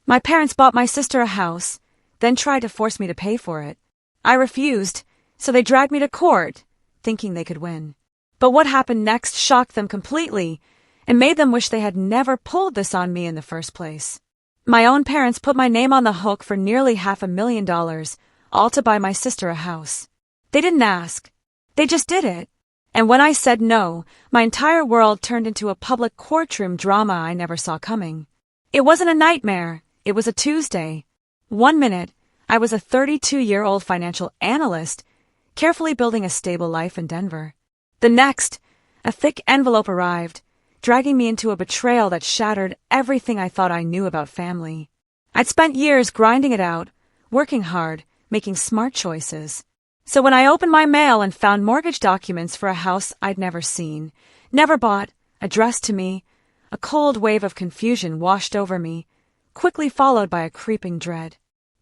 My parents bought my sister a house, then tried to force me to pay for it. I refused, so they dragged me to court, thinking they could win. But what happened next shocked them completely and made them wish they had never pulled this on me in the first place. My own parents put my name on the hook for nearly $500,000, all to buy my sister a house. They didn't ask. They just did it. And when I said no, my entire world turned into a public courtroom drama I never saw coming. It wasn't a nightmare. It was a Tuesday. 1 minute, I was a 32-year-old financial analyst, carefully building a stable life in Denver. The next, a thick envelope arrived, dragging me into a betrayal that shattered everything I thought I knew about family. I'd spent years grinding it out, working hard, making smart choices. So when I opened my mail and found mortgage documents for a house I'd never seen, never bought, addressed to me, a cold wave of confusion washed over me, quickly followed by a creeping dread.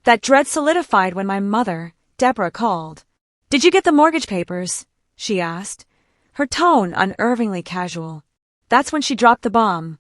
That dread solidified when my mother, Deborah, called. "Did you get the mortgage papers?" she asked, her tone unnervingly casual. That's when she dropped the bomb.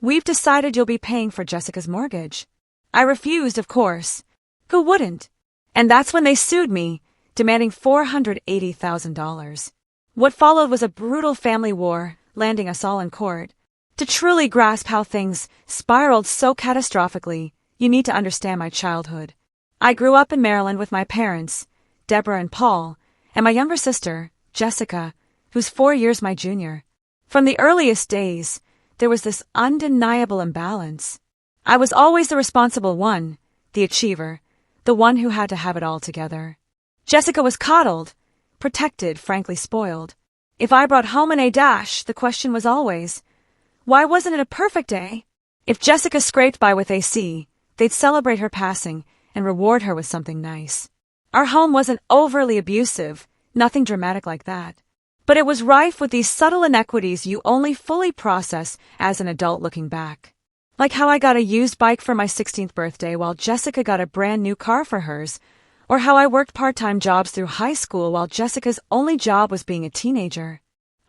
"We've decided you'll be paying for Jessica's mortgage." I refused, of course. Who wouldn't? And that's when they sued me, demanding $480,000. What followed was a brutal family war, landing us all in court. To truly grasp how things spiraled so catastrophically, you need to understand my childhood. I grew up in Maryland with my parents, Deborah and Paul, and my younger sister, Jessica, who's 4 years my junior. From the earliest days, there was this undeniable imbalance. I was always the responsible one, the achiever, the one who had to have it all together. Jessica was coddled, protected, frankly spoiled. If I brought home an A-, the question was always, why wasn't it a perfect A? If Jessica scraped by with a C, they'd celebrate her passing and reward her with something nice. Our home wasn't overly abusive, nothing dramatic like that. But it was rife with these subtle inequities you only fully process as an adult looking back. Like how I got a used bike for my 16th birthday while Jessica got a brand new car for hers, or how I worked part-time jobs through high school while Jessica's only job was being a teenager.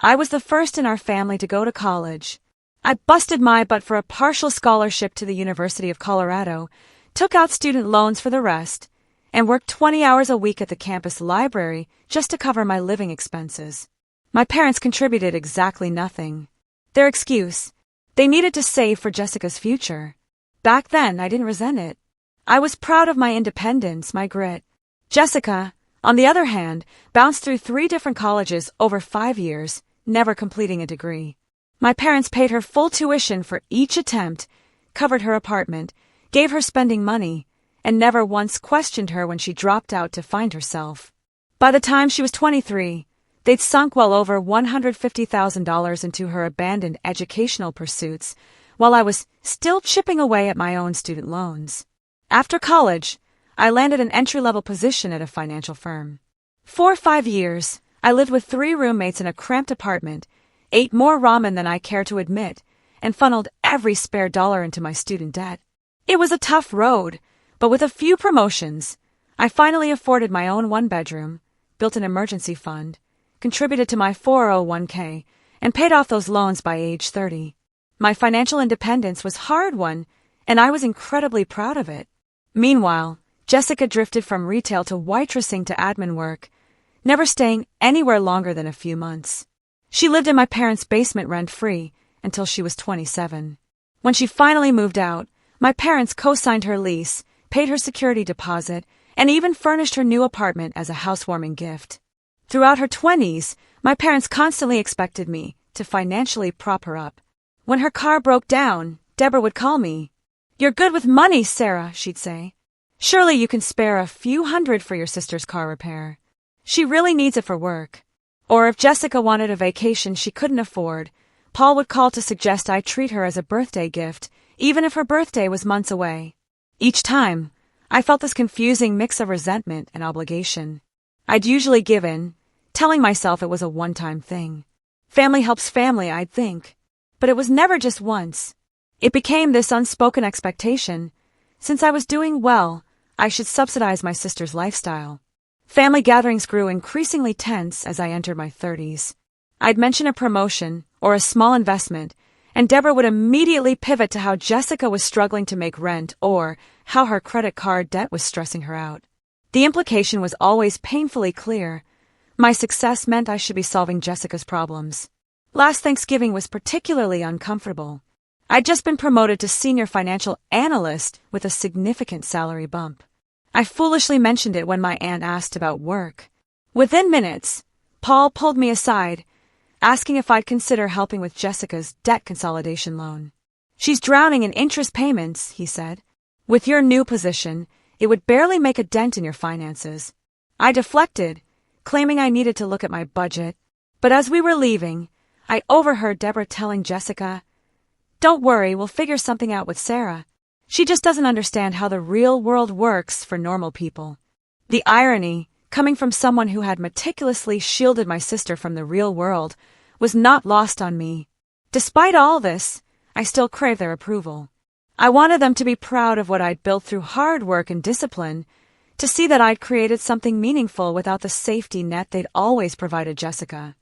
I was the first in our family to go to college. I busted my butt for a partial scholarship to the University of Colorado, took out student loans for the rest, and worked 20 hours a week at the campus library just to cover my living expenses. My parents contributed exactly nothing. Their excuse: they needed to save for Jessica's future. Back then, I didn't resent it. I was proud of my independence, my grit. Jessica, on the other hand, bounced through 3 different colleges over 5 years, never completing a degree. My parents paid her full tuition for each attempt, covered her apartment, gave her spending money, and never once questioned her when she dropped out to find herself. By the time she was 23, they'd sunk well over $150,000 into her abandoned educational pursuits, while I was still chipping away at my own student loans. After college, I landed an entry-level position at a financial firm. For 5 years, I lived with 3 roommates in a cramped apartment, ate more ramen than I care to admit, and funneled every spare dollar into my student debt. It was a tough road, but with a few promotions, I finally afforded my own 1-bedroom, built an emergency fund, contributed to my 401k, and paid off those loans by age 30. My financial independence was hard-won, and I was incredibly proud of it. Meanwhile, Jessica drifted from retail to waitressing to admin work, never staying anywhere longer than a few months. She lived in my parents' basement rent-free until she was 27. When she finally moved out, my parents co-signed her lease, paid her security deposit, and even furnished her new apartment as a housewarming gift. Throughout her 20s, my parents constantly expected me to financially prop her up. When her car broke down, Deborah would call me. "You're good with money, Sarah," she'd say. "Surely you can spare a few hundred for your sister's car repair. She really needs it for work." Or if Jessica wanted a vacation she couldn't afford, Paul would call to suggest I treat her as a birthday gift, even if her birthday was months away. Each time, I felt this confusing mix of resentment and obligation. I'd usually give in, telling myself it was a one-time thing. Family helps family, I'd think. But it was never just once. It became this unspoken expectation. Since I was doing well, I should subsidize my sister's lifestyle. Family gatherings grew increasingly tense as I entered my 30s. I'd mention a promotion or a small investment, and Deborah would immediately pivot to how Jessica was struggling to make rent or how her credit card debt was stressing her out. The implication was always painfully clear. My success meant I should be solving Jessica's problems. Last Thanksgiving was particularly uncomfortable. I'd just been promoted to senior financial analyst with a significant salary bump. I foolishly mentioned it when my aunt asked about work. Within minutes, Paul pulled me aside, asking if I'd consider helping with Jessica's debt consolidation loan. She's drowning in interest payments, he said. With your new position, it would barely make a dent in your finances. I deflected, claiming I needed to look at my budget, but as we were leaving, I overheard Deborah telling Jessica, "Don't worry, we'll figure something out with Sarah. She just doesn't understand how the real world works for normal people." The irony, coming from someone who had meticulously shielded my sister from the real world, was not lost on me. Despite all this, I still craved their approval. I wanted them to be proud of what I'd built through hard work and discipline, to see that I'd created something meaningful without the safety net they'd always provided Jessica.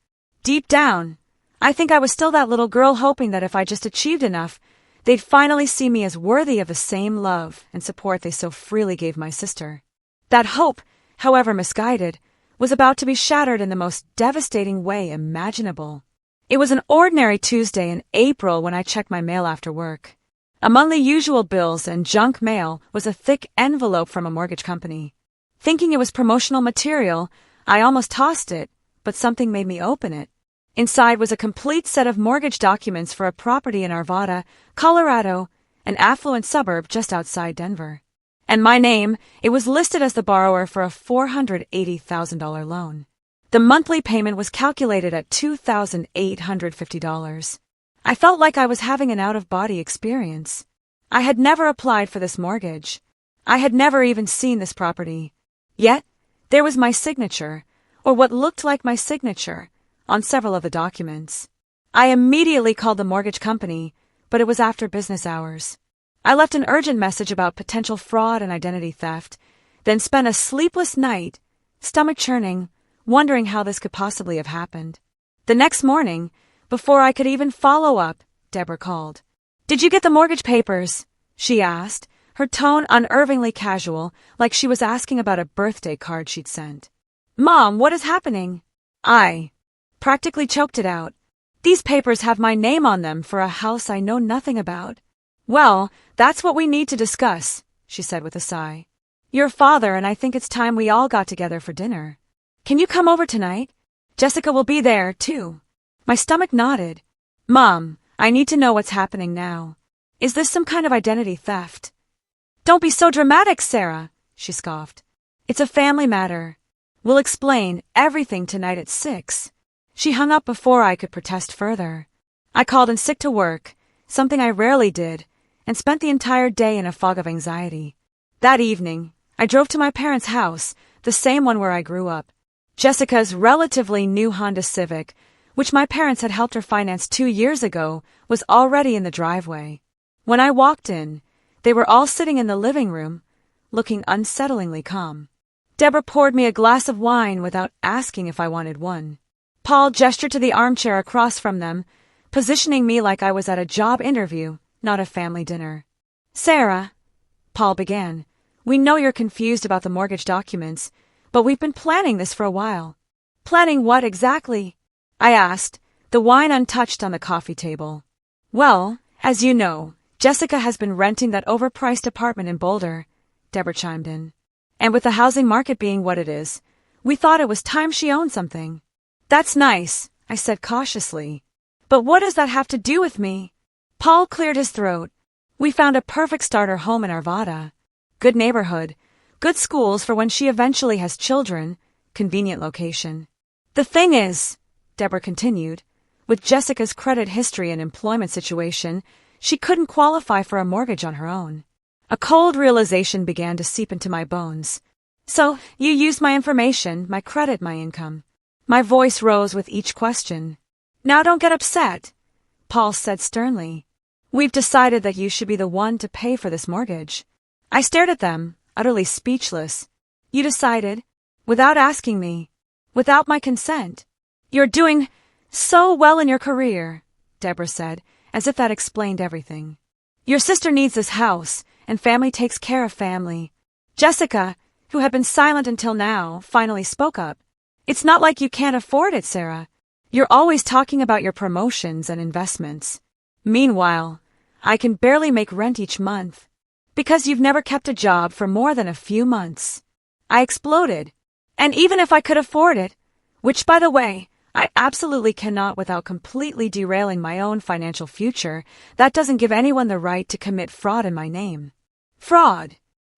Deep down, I think I was still that little girl hoping that if I just achieved enough, they'd finally see me as worthy of the same love and support they so freely gave my sister. That hope, however misguided, was about to be shattered in the most devastating way imaginable. It was an ordinary Tuesday in April when I checked my mail after work. Among the usual bills and junk mail was a thick envelope from a mortgage company. Thinking it was promotional material, I almost tossed it, but something made me open it. Inside was a complete set of mortgage documents for a property in Arvada, Colorado, an affluent suburb just outside Denver. And my name, it was listed as the borrower for a $480,000 loan. The monthly payment was calculated at $2,850. I felt like I was having an out-of-body experience. I had never applied for this mortgage. I had never even seen this property. Yet, there was my signature, or what looked like my signature, on several of the documents. I immediately called the mortgage company, but it was after business hours. I left an urgent message about potential fraud and identity theft, then spent a sleepless night, stomach churning, wondering how this could possibly have happened. The next morning, before I could even follow up, Deborah called. "Did you get the mortgage papers?" she asked, her tone unnervingly casual, like she was asking about a birthday card she'd sent. "Mom, what is happening?" I practically choked it out. "These papers have my name on them for a house I know nothing about." "Well, that's what we need to discuss," she said with a sigh. "Your father and I think it's time we all got together for dinner. Can you come over tonight? Jessica will be there, too." My stomach nodded. "Mom, I need to know what's happening now. Is this some kind of identity theft?" "Don't be so dramatic, Sarah," she scoffed. "It's a family matter. We'll explain everything tonight at 6. She hung up before I could protest further. I called in sick to work, something I rarely did, and spent the entire day in a fog of anxiety. That evening, I drove to my parents' house, the same one where I grew up. Jessica's relatively new Honda Civic, which my parents had helped her finance 2 years ago, was already in the driveway. When I walked in, they were all sitting in the living room, looking unsettlingly calm. Deborah poured me a glass of wine without asking if I wanted one. Paul gestured to the armchair across from them, positioning me like I was at a job interview, not a family dinner. "Sarah," Paul began, "we know you're confused about the mortgage documents, but we've been planning this for a while." "Planning what exactly?" I asked, the wine untouched on the coffee table. "Well, as you know, Jessica has been renting that overpriced apartment in Boulder," Deborah chimed in. "And with the housing market being what it is, we thought it was time she owned something." "That's nice," I said cautiously. "But what does that have to do with me?" Paul cleared his throat. "We found a perfect starter home in Arvada. Good neighborhood, good schools for when she eventually has children, convenient location. The thing is," Deborah continued, "with Jessica's credit history and employment situation, she couldn't qualify for a mortgage on her own." A cold realization began to seep into my bones. "So, you used my information, my credit, my income." My voice rose with each question. "Now don't get upset," Paul said sternly. "We've decided that you should be the one to pay for this mortgage." I stared at them, utterly speechless. "You decided? Without asking me? Without my consent? You're doing so well in your career," Deborah said, as if that explained everything. Your sister needs this house, and family takes care of family. Jessica, who had been silent until now, finally spoke up. It's not like you can't afford it, Sarah. You're always talking about your promotions and investments. Meanwhile, I can barely make rent each month. Because you've never kept a job for more than a few months. I exploded. And even if I could afford it, which, by the way, I absolutely cannot without completely derailing my own financial future, that doesn't give anyone the right to commit fraud in my name. Fraud?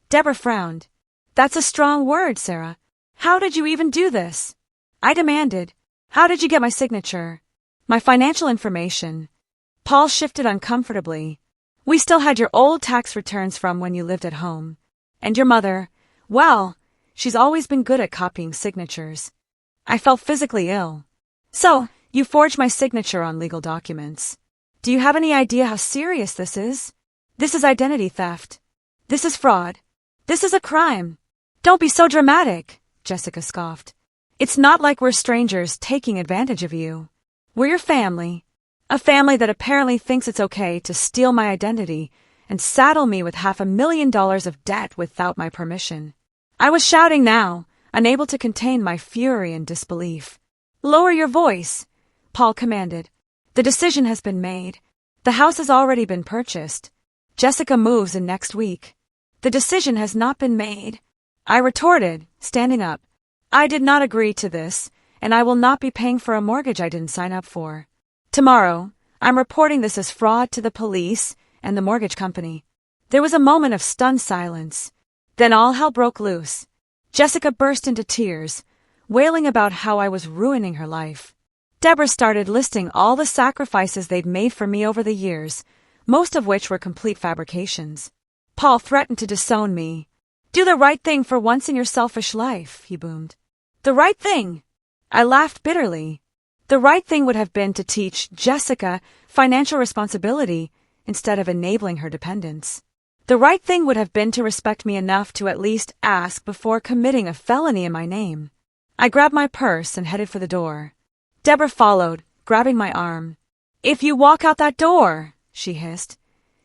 Deborah frowned. That's a strong word, Sarah. How did you even do this? I demanded. How did you get my signature? My financial information. Paul shifted uncomfortably. We still had your old tax returns from when you lived at home. And your mother, well, she's always been good at copying signatures. I felt physically ill. So, you forged my signature on legal documents. Do you have any idea how serious this is? This is identity theft. This is fraud. This is a crime. Don't be so dramatic, Jessica scoffed. It's not like we're strangers taking advantage of you. We're your family. A family that apparently thinks it's okay to steal my identity and saddle me with $500,000 of debt without my permission. I was shouting now, unable to contain my fury and disbelief. Lower your voice, Paul commanded. The decision has been made. The house has already been purchased. Jessica moves in next week. The decision has not been made. I retorted, standing up. I did not agree to this, and I will not be paying for a mortgage I didn't sign up for. Tomorrow, I'm reporting this as fraud to the police and the mortgage company. There was a moment of stunned silence. Then all hell broke loose. Jessica burst into tears, wailing about how I was ruining her life. Deborah started listing all the sacrifices they'd made for me over the years, most of which were complete fabrications. Paul threatened to disown me. Do the right thing for once in your selfish life, he boomed. The right thing? I laughed bitterly. The right thing would have been to teach Jessica financial responsibility instead of enabling her dependence. The right thing would have been to respect me enough to at least ask before committing a felony in my name. I grabbed my purse and headed for the door. Deborah followed, grabbing my arm. If you walk out that door, she hissed,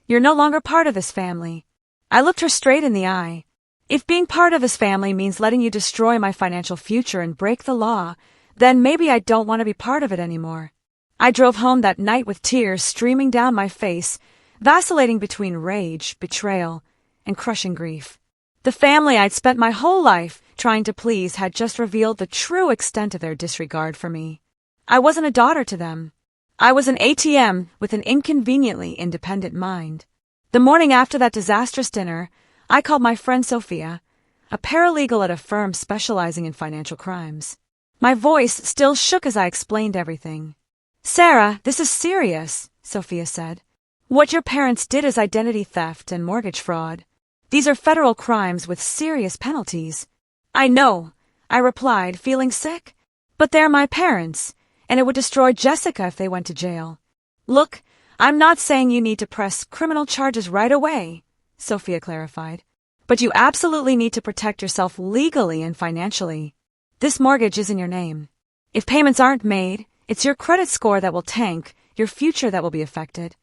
you're no longer part of this family. I looked her straight in the eye. If being part of this family means letting you destroy my financial future and break the law, then maybe I don't want to be part of it anymore. I drove home that night with tears streaming down my face, vacillating between rage, betrayal, and crushing grief. The family I'd spent my whole life trying to please had just revealed the true extent of their disregard for me. I wasn't a daughter to them. I was an ATM with an inconveniently independent mind. The morning after that disastrous dinner, I called my friend Sophia, a paralegal at a firm specializing in financial crimes. My voice still shook as I explained everything. Sarah, this is serious, Sophia said. What your parents did is identity theft and mortgage fraud. These are federal crimes with serious penalties. I know, I replied, feeling sick. But they're my parents, and it would destroy Jessica if they went to jail. Look, I'm not saying you need to press criminal charges right away, Sophia clarified. But you absolutely need to protect yourself legally and financially. This mortgage is in your name. If payments aren't made, it's your credit score that will tank, your future that will be affected.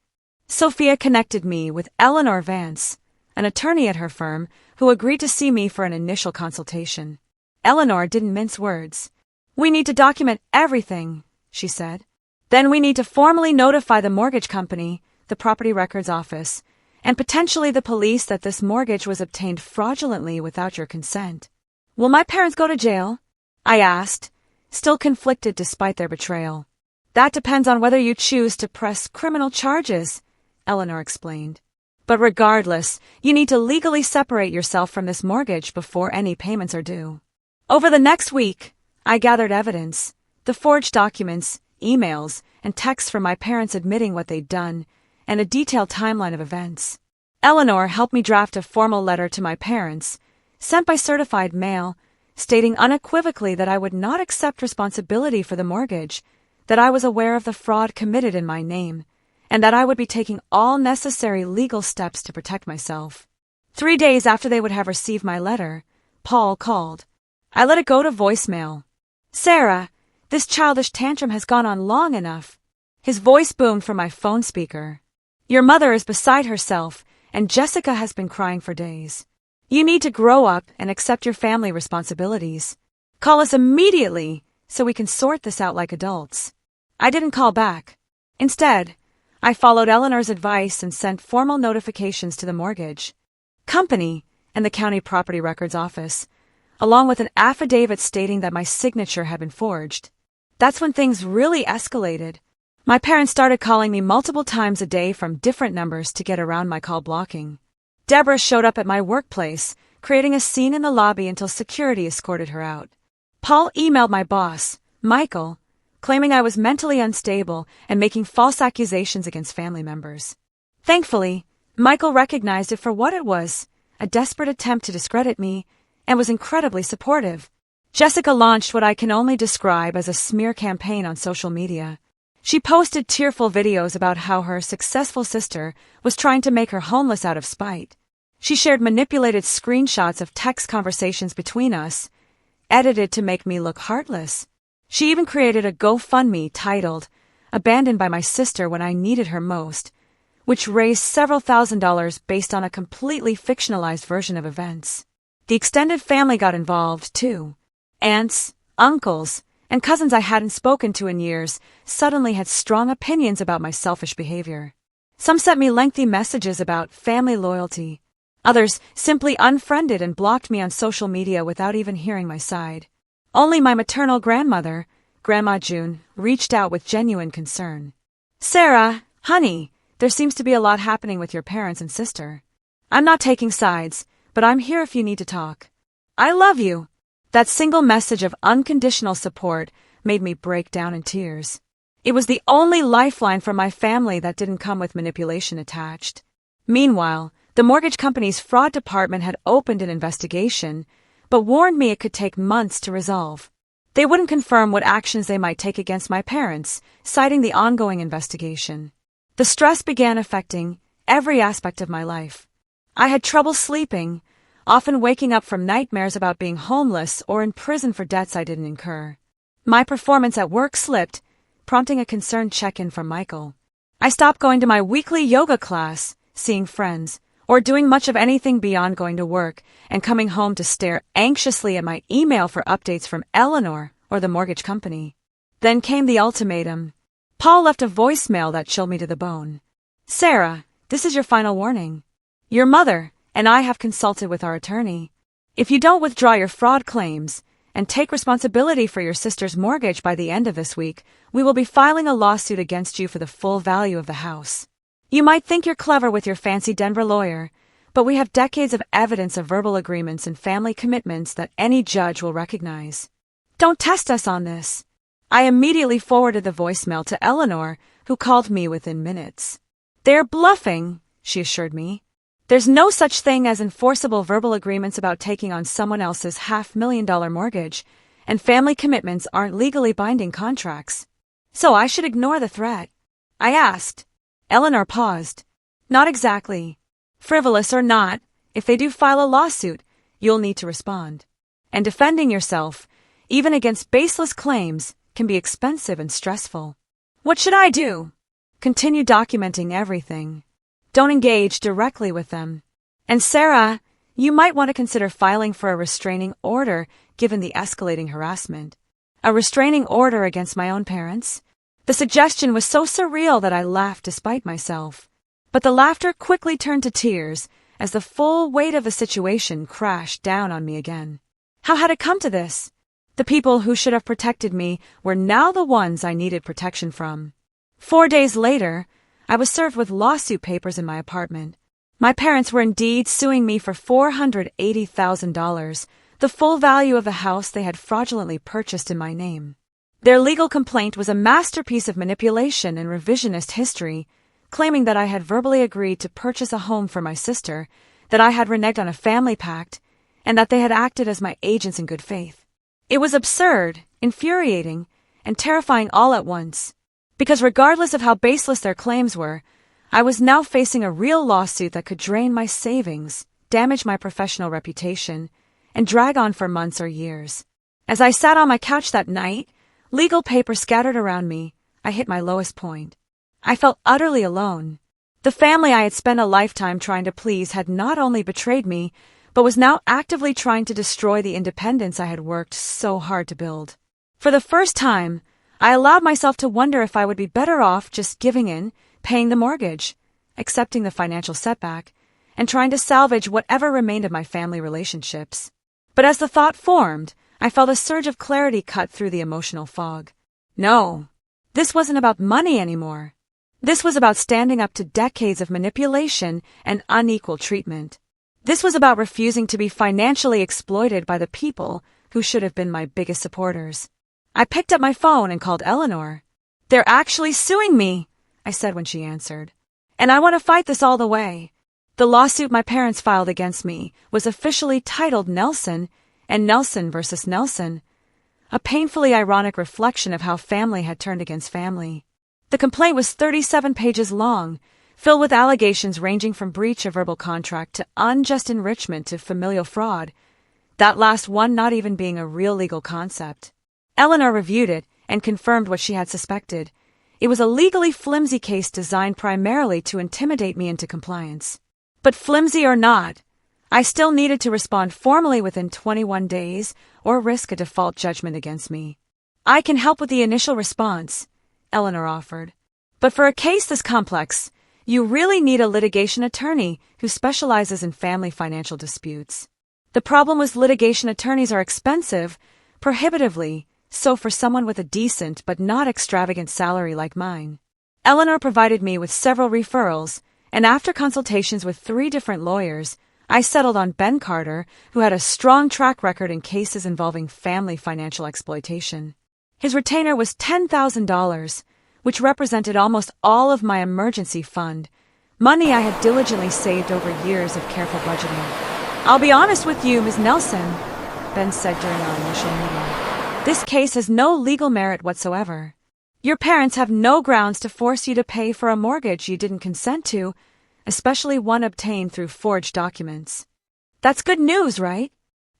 Sophia connected me with Eleanor Vance, an attorney at her firm, who agreed to see me for an initial consultation. Eleanor didn't mince words. We need to document everything, she said. Then we need to formally notify the mortgage company, the property records office, and potentially the police that this mortgage was obtained fraudulently without your consent. Will my parents go to jail? I asked, still conflicted despite their betrayal. That depends on whether you choose to press criminal charges, Eleanor explained. But regardless, you need to legally separate yourself from this mortgage before any payments are due. Over the next week, I gathered evidence, the forged documents, emails, and texts from my parents admitting what they'd done, and a detailed timeline of events. Eleanor helped me draft a formal letter to my parents, sent by certified mail, stating unequivocally that I would not accept responsibility for the mortgage, that I was aware of the fraud committed in my name, and that I would be taking all necessary legal steps to protect myself. 3 days after they would have received my letter, Paul called. I let it go to voicemail. Sarah, this childish tantrum has gone on long enough. His voice boomed from my phone speaker. "Your mother is beside herself, and Jessica has been crying for days. You need to grow up and accept your family responsibilities. Call us immediately so we can sort this out like adults." I didn't call back. Instead, I followed Eleanor's advice and sent formal notifications to the mortgage company and the county property records office, along with an affidavit stating that my signature had been forged. That's when things really escalated. My parents started calling me multiple times a day from different numbers to get around my call blocking. Deborah showed up at my workplace, creating a scene in the lobby until security escorted her out. Paul emailed my boss, Michael, claiming I was mentally unstable and making false accusations against family members. Thankfully, Michael recognized it for what it was, a desperate attempt to discredit me, and was incredibly supportive. Jessica launched what I can only describe as a smear campaign on social media. She posted tearful videos about how her successful sister was trying to make her homeless out of spite. She shared manipulated screenshots of text conversations between us, edited to make me look heartless. She even created a GoFundMe titled, "Abandoned by My Sister When I Needed Her Most," which raised several $1,000s based on a completely fictionalized version of events. The extended family got involved, too. Aunts, uncles, and cousins I hadn't spoken to in years suddenly had strong opinions about my selfish behavior. Some sent me lengthy messages about family loyalty. Others simply unfriended and blocked me on social media without even hearing my side. Only my maternal grandmother, Grandma June, reached out with genuine concern. "Sarah, honey, there seems to be a lot happening with your parents and sister. I'm not taking sides, but I'm here if you need to talk. I love you." That single message of unconditional support made me break down in tears. It was the only lifeline from my family that didn't come with manipulation attached. Meanwhile, the mortgage company's fraud department had opened an investigation, but warned me it could take months to resolve. They wouldn't confirm what actions they might take against my parents, citing the ongoing investigation. The stress began affecting every aspect of my life. I had trouble sleeping, often waking up from nightmares about being homeless or in prison for debts I didn't incur. My performance at work slipped, prompting a concerned check-in from Michael. I stopped going to my weekly yoga class, seeing friends, or doing much of anything beyond going to work and coming home to stare anxiously at my email for updates from Eleanor or the mortgage company. Then came the ultimatum. Paul left a voicemail that chilled me to the bone. "Sarah, this is your final warning. Your mother and I have consulted with our attorney. If you don't withdraw your fraud claims and take responsibility for your sister's mortgage by the end of this week, we will be filing a lawsuit against you for the full value of the house. You might think you're clever with your fancy Denver lawyer, but we have decades of evidence of verbal agreements and family commitments that any judge will recognize. Don't test us on this." I immediately forwarded the voicemail to Eleanor, who called me within minutes. "They're bluffing," she assured me. "There's no such thing as enforceable verbal agreements about taking on someone else's $500,000 mortgage, and family commitments aren't legally binding contracts. So I should ignore the threat?" I asked. Eleanor paused. "Not exactly. Frivolous or not, if they do file a lawsuit, you'll need to respond. And defending yourself, even against baseless claims, can be expensive and stressful. What should I do?" "Continue documenting everything. Don't engage directly with them. And Sarah, you might want to consider filing for a restraining order given the escalating harassment." A restraining order against my own parents? The suggestion was so surreal that I laughed despite myself. But the laughter quickly turned to tears as the full weight of the situation crashed down on me again. How had it come to this? The people who should have protected me were now the ones I needed protection from. 4 days later, I was served with lawsuit papers in my apartment. My parents were indeed suing me for $480,000, the full value of the house they had fraudulently purchased in my name. Their legal complaint was a masterpiece of manipulation and revisionist history, claiming that I had verbally agreed to purchase a home for my sister, that I had reneged on a family pact, and that they had acted as my agents in good faith. It was absurd, infuriating, and terrifying all at once. Because regardless of how baseless their claims were, I was now facing a real lawsuit that could drain my savings, damage my professional reputation, and drag on for months or years. As I sat on my couch that night, legal paper scattered around me, I hit my lowest point. I felt utterly alone. The family I had spent a lifetime trying to please had not only betrayed me, but was now actively trying to destroy the independence I had worked so hard to build. For the first time, I allowed myself to wonder if I would be better off just giving in, paying the mortgage, accepting the financial setback, and trying to salvage whatever remained of my family relationships. But as the thought formed, I felt a surge of clarity cut through the emotional fog. No, this wasn't about money anymore. This was about standing up to decades of manipulation and unequal treatment. This was about refusing to be financially exploited by the people who should have been my biggest supporters. I picked up my phone and called Eleanor. "They're actually suing me," I said when she answered. "And I want to fight this all the way." The lawsuit my parents filed against me was officially titled Nelson and Nelson versus Nelson, a painfully ironic reflection of how family had turned against family. The complaint was 37 pages long, filled with allegations ranging from breach of verbal contract to unjust enrichment to familial fraud, that last one not even being a real legal concept. Eleanor reviewed it and confirmed what she had suspected. It was a legally flimsy case designed primarily to intimidate me into compliance. But flimsy or not, I still needed to respond formally within 21 days or risk a default judgment against me. "I can help with the initial response," Eleanor offered. "But for a case this complex, you really need a litigation attorney who specializes in family financial disputes. The problem was litigation attorneys are expensive, prohibitively, so for someone with a decent but not extravagant salary like mine." Eleanor provided me with several referrals, and after consultations with 3 different lawyers, I settled on Ben Carter, who had a strong track record in cases involving family financial exploitation. His retainer was $10,000, which represented almost all of my emergency fund, money I had diligently saved over years of careful budgeting. "I'll be honest with you, Ms. Nelson," Ben said during our initial meeting. "This case has no legal merit whatsoever. Your parents have no grounds to force you to pay for a mortgage you didn't consent to, especially one obtained through forged documents." "That's good news, right?"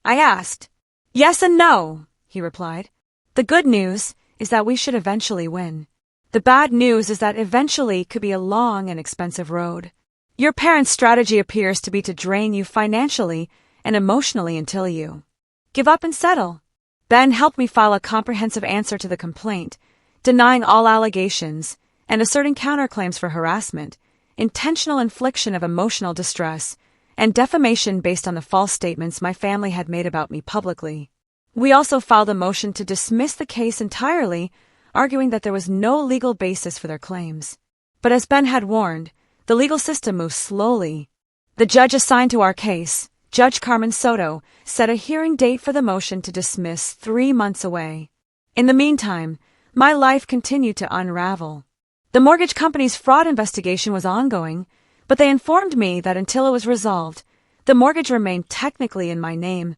I asked. "Yes and no," he replied. "The good news is that we should eventually win. The bad news is that eventually could be a long and expensive road. Your parents' strategy appears to be to drain you financially and emotionally until you give up and settle." Ben helped me file a comprehensive answer to the complaint, denying all allegations and asserting counterclaims for harassment, intentional infliction of emotional distress, and defamation based on the false statements my family had made about me publicly. We also filed a motion to dismiss the case entirely, arguing that there was no legal basis for their claims. But as Ben had warned, the legal system moves slowly. The judge assigned to our case, Judge Carmen Soto, set a hearing date for the motion to dismiss 3 months away. In the meantime, my life continued to unravel. The mortgage company's fraud investigation was ongoing, but they informed me that until it was resolved, the mortgage remained technically in my name,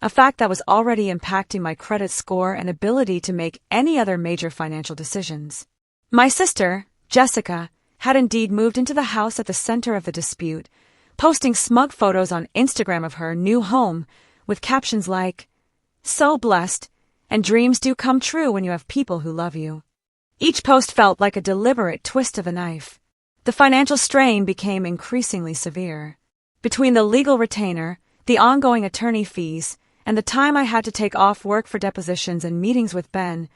a fact that was already impacting my credit score and ability to make any other major financial decisions. My sister, Jessica, had indeed moved into the house at the center of the dispute, posting smug photos on Instagram of her new home with captions like, "So blessed, and dreams do come true when you have people who love you." Each post felt like a deliberate twist of a knife. The financial strain became increasingly severe. Between the legal retainer, the ongoing attorney fees, and the time I had to take off work for depositions and meetings with Ben,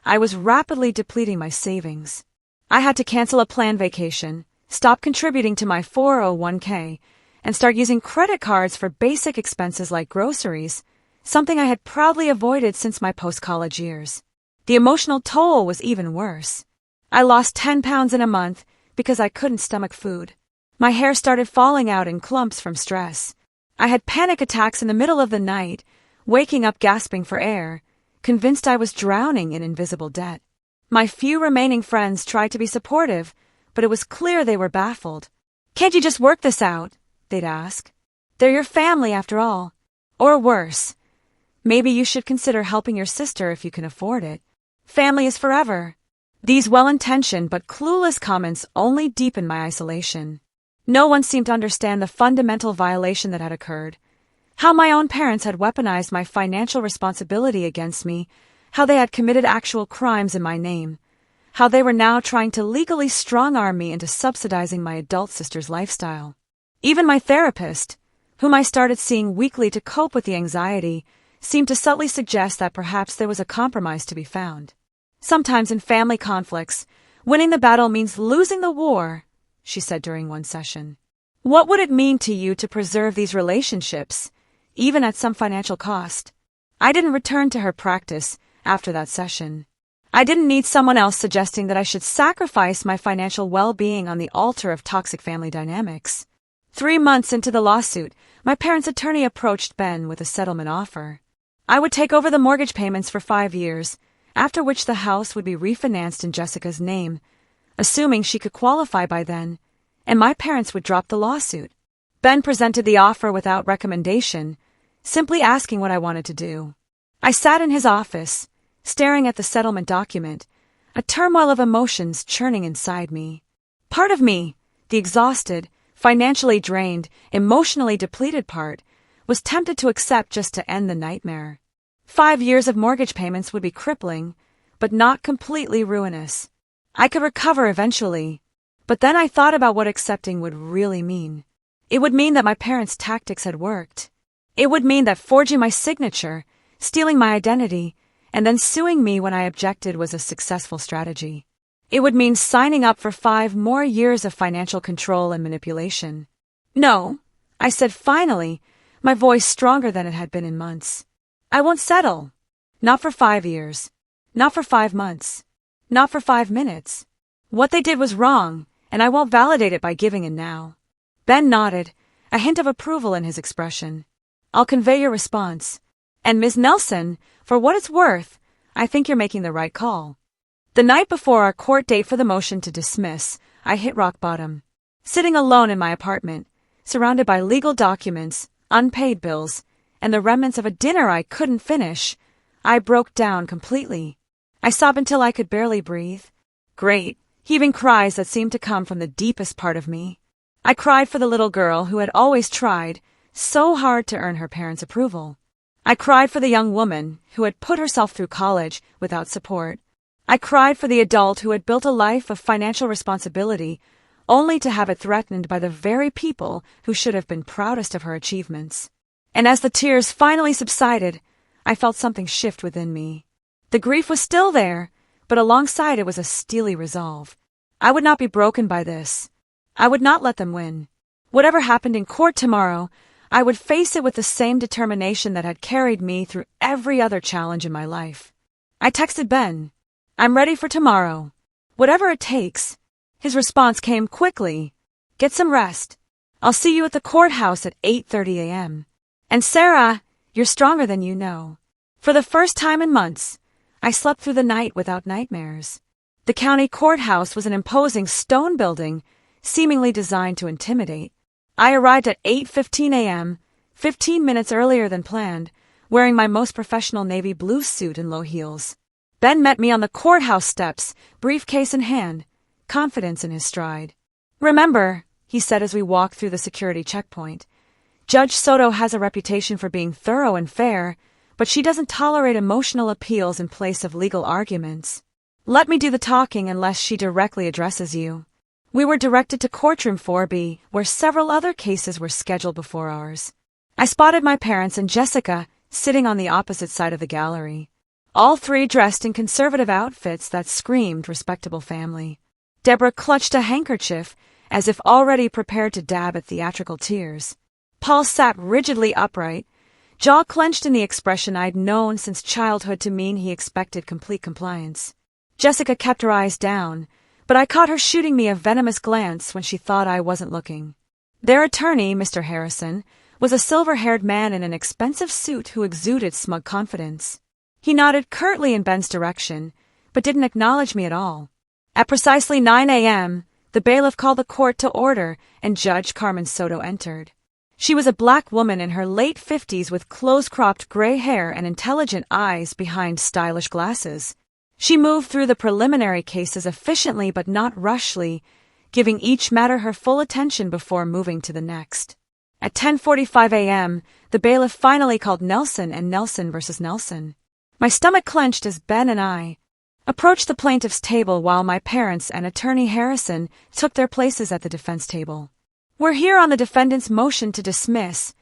I was rapidly depleting my savings. I had to cancel a planned vacation, stop contributing to my 401k, and start using credit cards for basic expenses like groceries, something I had proudly avoided since my post-college years. The emotional toll was even worse. I lost 10 pounds in a month because I couldn't stomach food. My hair started falling out in clumps from stress. I had panic attacks in the middle of the night, waking up gasping for air, convinced I was drowning in invisible debt. My few remaining friends tried to be supportive, but it was clear they were baffled. "Can't you just work this out?" they'd ask. "They're your family after all." Or worse, "Maybe you should consider helping your sister if you can afford it. Family is forever." These well-intentioned but clueless comments only deepened my isolation. No one seemed to understand the fundamental violation that had occurred, how my own parents had weaponized my financial responsibility against me, how they had committed actual crimes in my name, how they were now trying to legally strong-arm me into subsidizing my adult sister's lifestyle. Even my therapist, whom I started seeing weekly to cope with the anxiety, seemed to subtly suggest that perhaps there was a compromise to be found. Sometimes in family conflicts, winning the battle means losing the war, she said during one session. What would it mean to you to preserve these relationships, even at some financial cost? I didn't return to her practice after that session. I didn't need someone else suggesting that I should sacrifice my financial well-being on the altar of toxic family dynamics. 3 months into the lawsuit, my parents' attorney approached Ben with a settlement offer. I would take over the mortgage payments for 5 years, after which the house would be refinanced in Jessica's name, assuming she could qualify by then, and my parents would drop the lawsuit. Ben presented the offer without recommendation, simply asking what I wanted to do. I sat in his office, staring at the settlement document, a turmoil of emotions churning inside me. Part of me, the exhausted, financially drained, emotionally depleted part, was tempted to accept just to end the nightmare. 5 years of mortgage payments would be crippling, but not completely ruinous. I could recover eventually, but then I thought about what accepting would really mean. It would mean that my parents' tactics had worked. It would mean that forging my signature, stealing my identity, and then suing me when I objected was a successful strategy. It would mean signing up for 5 more years of financial control and manipulation. No, I said finally, my voice stronger than it had been in months. I won't settle. Not for 5 years. Not for 5 months. Not for 5 minutes. What they did was wrong, and I won't validate it by giving in now. Ben nodded, a hint of approval in his expression. I'll convey your response. And Ms. Nelson, for what it's worth, I think you're making the right call. The night before our court date for the motion to dismiss, I hit rock bottom. Sitting alone in my apartment, surrounded by legal documents, unpaid bills, and the remnants of a dinner I couldn't finish, I broke down completely. I sobbed until I could barely breathe. Great, heaving cries that seemed to come from the deepest part of me. I cried for the little girl who had always tried so hard to earn her parents' approval. I cried for the young woman who had put herself through college without support. I cried for the adult who had built a life of financial responsibility only to have it threatened by the very people who should have been proudest of her achievements. And as the tears finally subsided, I felt something shift within me. The grief was still there, but alongside it was a steely resolve. I would not be broken by this. I would not let them win. Whatever happened in court tomorrow, I would face it with the same determination that had carried me through every other challenge in my life. I texted Ben. I'm ready for tomorrow. Whatever it takes. His response came quickly. Get some rest. I'll see you at the courthouse at 8:30 a.m. And Sarah, you're stronger than you know. For the first time in months, I slept through the night without nightmares. The county courthouse was an imposing stone building, seemingly designed to intimidate. I arrived at 8:15 a.m., 15 minutes earlier than planned, wearing my most professional navy blue suit and low heels. Ben met me on the courthouse steps, briefcase in hand, confidence in his stride. Remember, he said as we walked through the security checkpoint, Judge Soto has a reputation for being thorough and fair, but she doesn't tolerate emotional appeals in place of legal arguments. Let me do the talking unless she directly addresses you. We were directed to courtroom 4B, where several other cases were scheduled before ours. I spotted my parents and Jessica sitting on the opposite side of the gallery, all three dressed in conservative outfits that screamed respectable family. Deborah clutched a handkerchief, as if already prepared to dab at theatrical tears. Paul sat rigidly upright, jaw clenched in the expression I'd known since childhood to mean he expected complete compliance. Jessica kept her eyes down, but I caught her shooting me a venomous glance when she thought I wasn't looking. Their attorney, Mr. Harrison, was a silver-haired man in an expensive suit who exuded smug confidence. He nodded curtly in Ben's direction, but didn't acknowledge me at all. At precisely 9 a.m., the bailiff called the court to order, and Judge Carmen Soto entered. She was a black woman in her late 50s with close-cropped gray hair and intelligent eyes behind stylish glasses. She moved through the preliminary cases efficiently but not rushly, giving each matter her full attention before moving to the next. At 10:45 a.m., the bailiff finally called Nelson and Nelson versus Nelson. My stomach clenched as Ben and I approached the plaintiff's table while my parents and Attorney Harrison took their places at the defense table. "We're here on the defendant's motion to dismiss,"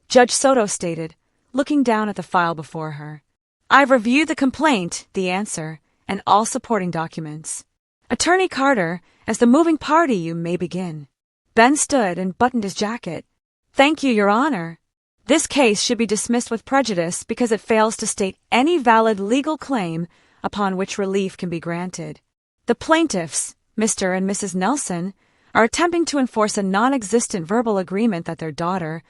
Judge Soto stated, looking down at the file before her. "I've reviewed the complaint, the answer, and all supporting documents. Attorney Carter, as the moving party, you may begin." Ben stood and buttoned his jacket. "Thank you, Your Honor. This case should be dismissed with prejudice because it fails to state any valid legal claim upon which relief can be granted. The plaintiffs, Mr. and Mrs. Nelson, are attempting to enforce a non-existent verbal agreement that their daughter,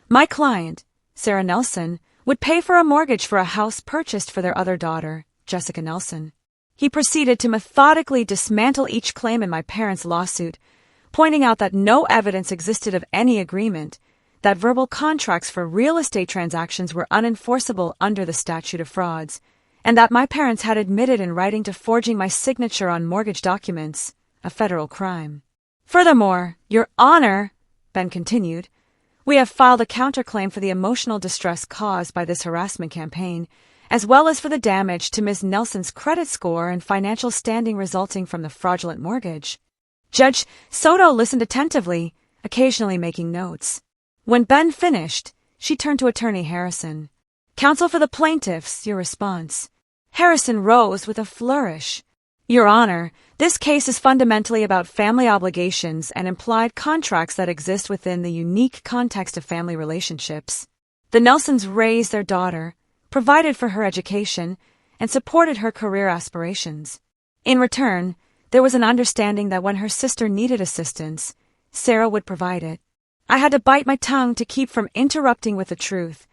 my client, Sarah Nelson, would pay for a mortgage for a house purchased for their other daughter, Jessica Nelson." He proceeded to methodically dismantle each claim in my parents' lawsuit, pointing out that no evidence existed of any agreement, that verbal contracts for real estate transactions were unenforceable under the statute of frauds, and that my parents had admitted in writing to forging my signature on mortgage documents, a federal crime. "Furthermore, Your Honor," Ben continued, "we have filed a counterclaim for the emotional distress caused by this harassment campaign, as well as for the damage to Ms. Nelson's credit score and financial standing resulting from the fraudulent mortgage." Judge Soto listened attentively, occasionally making notes. When Ben finished, she turned to Attorney Harrison. "Counsel for the plaintiffs, your response." Harrison rose with a flourish. "Your Honor, this case is fundamentally about family obligations and implied contracts that exist within the unique context of family relationships. The Nelsons raised their daughter, provided for her education, and supported her career aspirations. In return, there was an understanding that when her sister needed assistance, Sarah would provide it. I had to bite my tongue to keep from interrupting with the truth,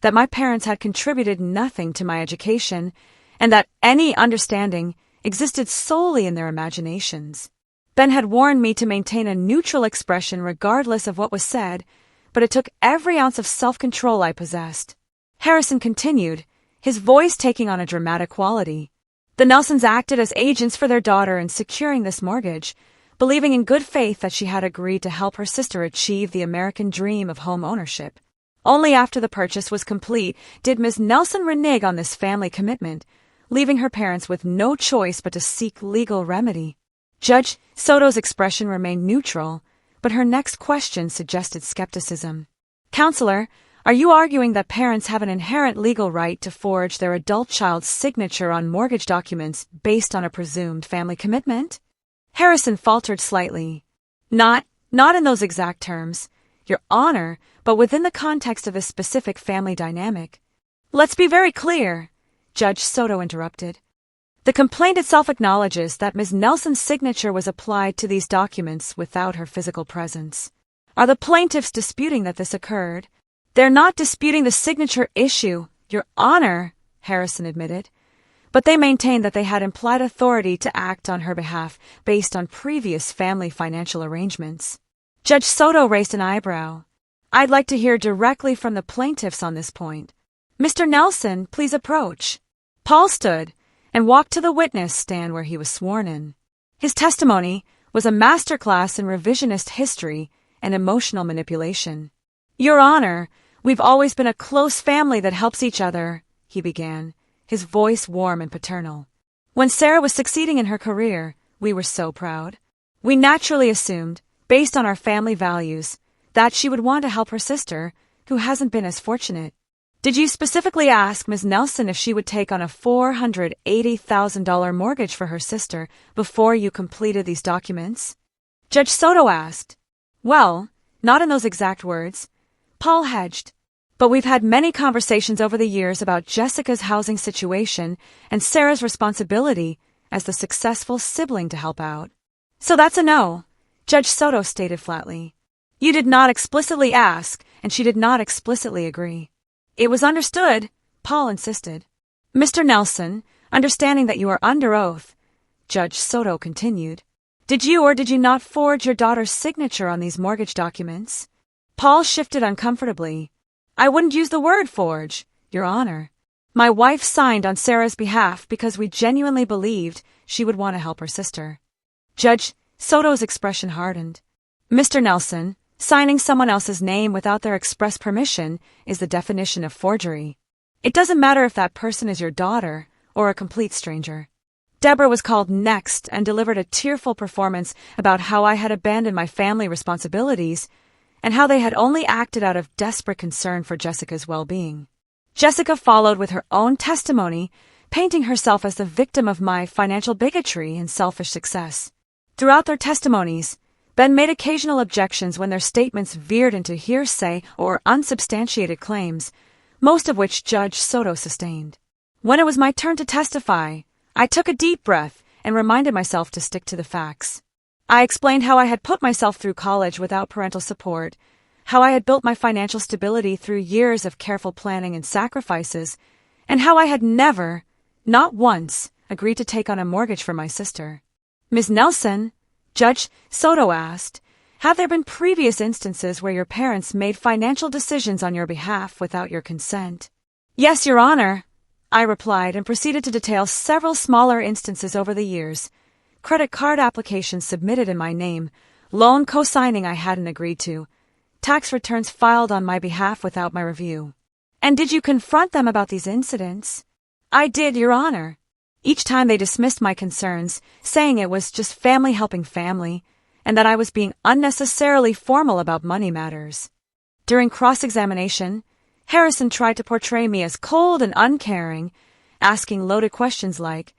that my parents had contributed nothing to my education, and that any understanding existed solely in their imaginations. Ben had warned me to maintain a neutral expression regardless of what was said, but it took every ounce of self-control I possessed. Harrison continued, his voice taking on a dramatic quality. "The Nelsons acted as agents for their daughter in securing this mortgage, believing in good faith that she had agreed to help her sister achieve the American dream of home ownership. Only after the purchase was complete did Ms. Nelson renege on this family commitment, leaving her parents with no choice but to seek legal remedy." Judge Soto's expression remained neutral, but her next question suggested skepticism. "Counselor, are you arguing that parents have an inherent legal right to forge their adult child's signature on mortgage documents based on a presumed family commitment?" Harrison faltered slightly. Not in those exact terms, Your Honor, but within the context of a specific family dynamic." "Let's be very clear," Judge Soto interrupted. "The complaint itself acknowledges that Ms. Nelson's signature was applied to these documents without her physical presence. Are the plaintiffs disputing that this occurred?" "They're not disputing the signature issue, Your Honor," Harrison admitted, "but they maintain that they had implied authority to act on her behalf based on previous family financial arrangements." Judge Soto raised an eyebrow. "I'd like to hear directly from the plaintiffs on this point. Mr. Nelson, please approach." Paul stood and walked to the witness stand where he was sworn in. His testimony was a masterclass in revisionist history and emotional manipulation. "Your Honor, we've always been a close family that helps each other," he began, his voice warm and paternal. "When Sarah was succeeding in her career, we were so proud. We naturally assumed, based on our family values, that she would want to help her sister, who hasn't been as fortunate. Did you specifically ask Ms. Nelson if she would take on a $480,000 mortgage for her sister before you completed these documents?" Judge Soto asked. "Well, not in those exact words." Paul hedged. "But we've had many conversations over the years about Jessica's housing situation and Sarah's responsibility as the successful sibling to help out." "So that's a no," Judge Soto stated flatly. "You did not explicitly ask, and she did not explicitly agree." "It was understood," Paul insisted. "Mr. Nelson, understanding that you are under oath," Judge Soto continued, "did you or did you not forge your daughter's signature on these mortgage documents?" Paul shifted uncomfortably. "I wouldn't use the word forge, Your Honor. My wife signed on Sarah's behalf because we genuinely believed she would want to help her sister." Judge Soto's expression hardened. "Mr. Nelson, signing someone else's name without their express permission is the definition of forgery. It doesn't matter if that person is your daughter or a complete stranger." Deborah was called next and delivered a tearful performance about how I had abandoned my family responsibilities and how they had only acted out of desperate concern for Jessica's well-being. Jessica followed with her own testimony, painting herself as the victim of my financial bigotry and selfish success. Throughout their testimonies, Ben made occasional objections when their statements veered into hearsay or unsubstantiated claims, most of which Judge Soto sustained. When it was my turn to testify, I took a deep breath and reminded myself to stick to the facts. I explained how I had put myself through college without parental support, how I had built my financial stability through years of careful planning and sacrifices, and how I had never, not once, agreed to take on a mortgage for my sister. Ms. Nelson, Judge Soto asked, have there been previous instances where your parents made financial decisions on your behalf without your consent? Yes, Your Honor, I replied and proceeded to detail several smaller instances over the years. Credit card applications submitted in my name, loan co-signing I hadn't agreed to, tax returns filed on my behalf without my review. And did you confront them about these incidents? I did, Your Honor. Each time they dismissed my concerns, saying it was just family helping family, and that I was being unnecessarily formal about money matters. During cross-examination, Harrison tried to portray me as cold and uncaring, asking loaded questions like,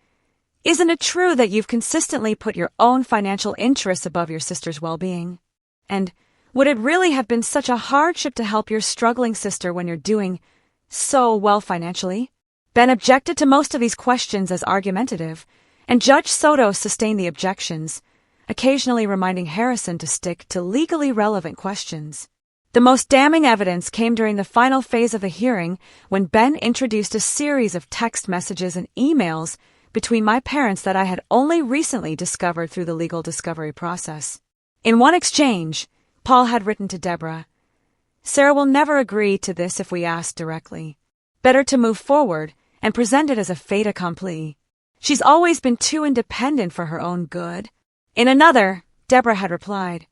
isn't it true that you've consistently put your own financial interests above your sister's well-being? And would it really have been such a hardship to help your struggling sister when you're doing so well financially? Ben objected to most of these questions as argumentative, and Judge Soto sustained the objections, occasionally reminding Harrison to stick to legally relevant questions. The most damning evidence came during the final phase of the hearing when Ben introduced a series of text messages and emails between my parents that I had only recently discovered through the legal discovery process. In one exchange, Paul had written to Deborah, Sarah will never agree to this if we ask directly. Better to move forward and present it as a fait accompli. She's always been too independent for her own good. In another, Deborah had replied,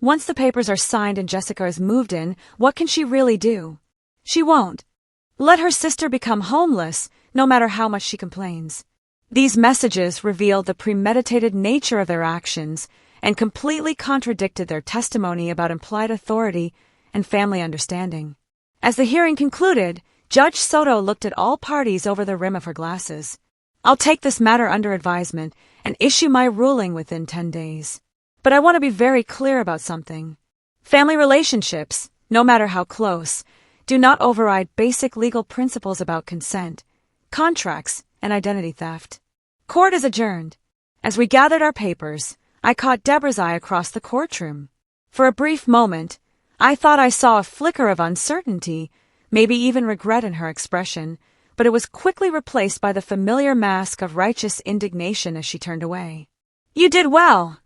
once the papers are signed and Jessica is moved in, what can she really do? She won't. Let her sister become homeless, no matter how much she complains. These messages revealed the premeditated nature of their actions and completely contradicted their testimony about implied authority and family understanding. As the hearing concluded, Judge Soto looked at all parties over the rim of her glasses. I'll take this matter under advisement and issue my ruling within 10 days. But I want to be very clear about something. Family relationships, no matter how close, do not override basic legal principles about consent, contracts, and identity theft. Court is adjourned. As we gathered our papers, I caught Deborah's eye across the courtroom. For a brief moment, I thought I saw a flicker of uncertainty, maybe even regret in her expression, but it was quickly replaced by the familiar mask of righteous indignation as she turned away. You did well,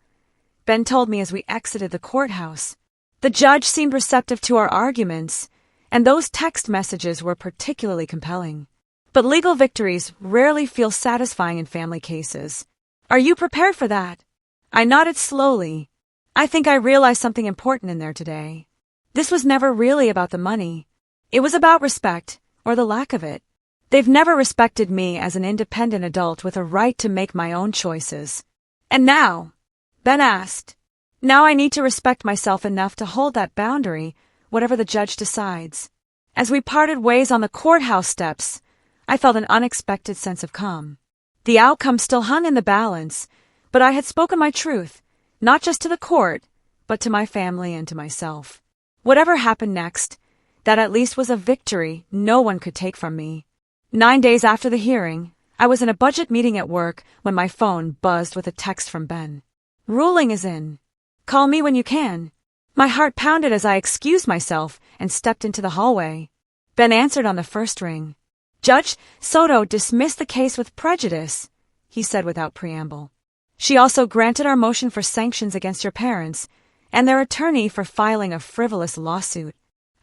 Ben told me as we exited the courthouse. The judge seemed receptive to our arguments, and those text messages were particularly compelling. But legal victories rarely feel satisfying in family cases. Are you prepared for that? I nodded slowly. I think I realized something important in there today. This was never really about the money. It was about respect, or the lack of it. They've never respected me as an independent adult with a right to make my own choices. And now, Ben asked, now I need to respect myself enough to hold that boundary, whatever the judge decides. As we parted ways on the courthouse steps, I felt an unexpected sense of calm. The outcome still hung in the balance, but I had spoken my truth, not just to the court, but to my family and to myself. Whatever happened next, that at least was a victory no one could take from me. 9 days after the hearing, I was in a budget meeting at work when my phone buzzed with a text from Ben. Ruling is in. Call me when you can. My heart pounded as I excused myself and stepped into the hallway. Ben answered on the first ring. Judge Soto dismissed the case with prejudice, he said without preamble. She also granted our motion for sanctions against your parents and their attorney for filing a frivolous lawsuit.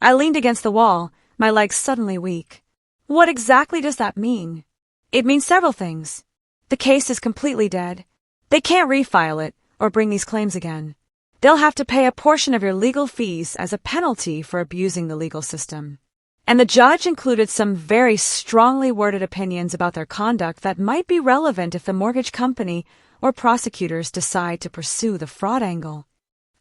I leaned against the wall, my legs suddenly weak. What exactly does that mean? It means several things. The case is completely dead. They can't refile it or bring these claims again. They'll have to pay a portion of your legal fees as a penalty for abusing the legal system. and the judge included some very strongly worded opinions about their conduct that might be relevant if the mortgage company or prosecutors decide to pursue the fraud angle.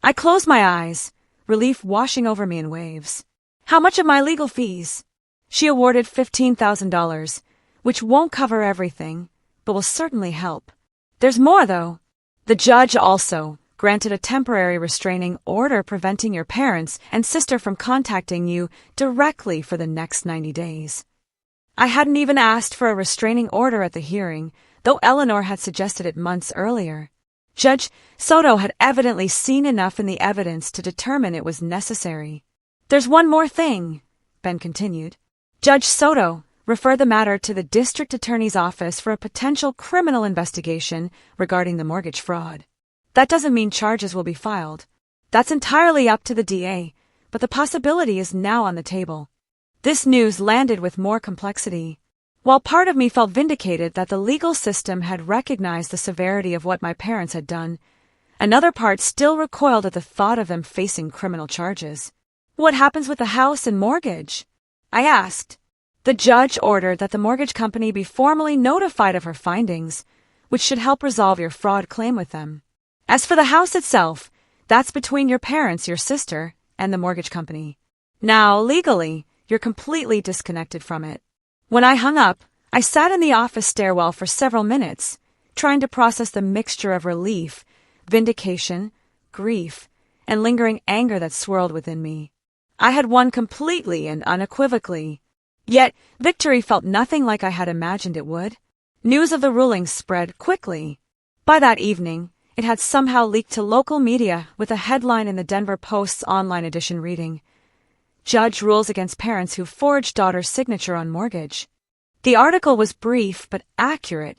I closed my eyes, relief washing over me in waves. How much of my legal fees? She awarded $15,000, which won't cover everything, but will certainly help. There's more, though. The judge also granted a temporary restraining order preventing your parents and sister from contacting you directly for the next 90 days. I hadn't even asked for a restraining order at the hearing, though Eleanor had suggested it months earlier. Judge Soto had evidently seen enough in the evidence to determine it was necessary. There's one more thing, Ben continued. Judge Soto referred the matter to the district attorney's office for a potential criminal investigation regarding the mortgage fraud. That doesn't mean charges will be filed. That's entirely up to the DA, but the possibility is now on the table. This news landed with more complexity. While part of me felt vindicated that the legal system had recognized the severity of what my parents had done, another part still recoiled at the thought of them facing criminal charges. What happens with the house and mortgage? I asked. The judge ordered that the mortgage company be formally notified of her findings, which should help resolve your fraud claim with them. As for the house itself, that's between your parents, your sister, and the mortgage company. Now, legally, you're completely disconnected from it. When I hung up, I sat in the office stairwell for several minutes, trying to process the mixture of relief, vindication, grief, and lingering anger that swirled within me. I had won completely and unequivocally. Yet, victory felt nothing like I had imagined it would. News of the ruling spread quickly. By that evening, it had somehow leaked to local media with a headline in the Denver Post's online edition reading, "Judge rules against parents who forged daughter's signature on mortgage." The article was brief but accurate,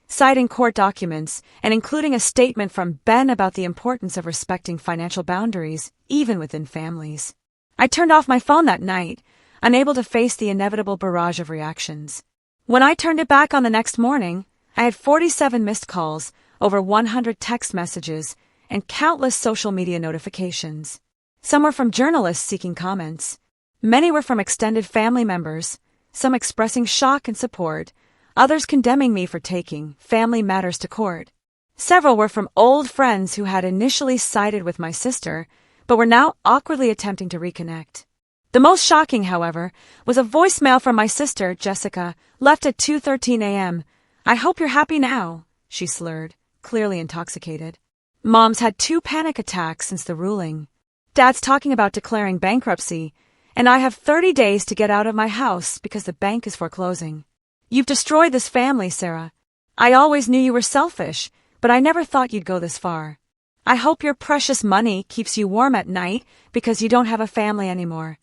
citing court documents and including a statement from Ben about the importance of respecting financial boundaries, even within families. I turned off my phone that night, unable to face the inevitable barrage of reactions. When I turned it back on the next morning, I had 47 missed calls, over 100 text messages, and countless social media notifications. Some were from journalists seeking comments. Many were from extended family members, some expressing shock and support, others condemning me for taking family matters to court. Several were from old friends who had initially sided with my sister, but were now awkwardly attempting to reconnect. The most shocking, however, was a voicemail from my sister, Jessica, left at 2:13 a.m. "I hope you're happy now," she slurred, clearly intoxicated. "Mom's had 2 panic attacks since the ruling. Dad's talking about declaring bankruptcy, and I have 30 days to get out of my house because the bank is foreclosing. You've destroyed this family, Sarah. I always knew you were selfish, but I never thought you'd go this far. I hope your precious money keeps you warm at night because you don't have a family anymore."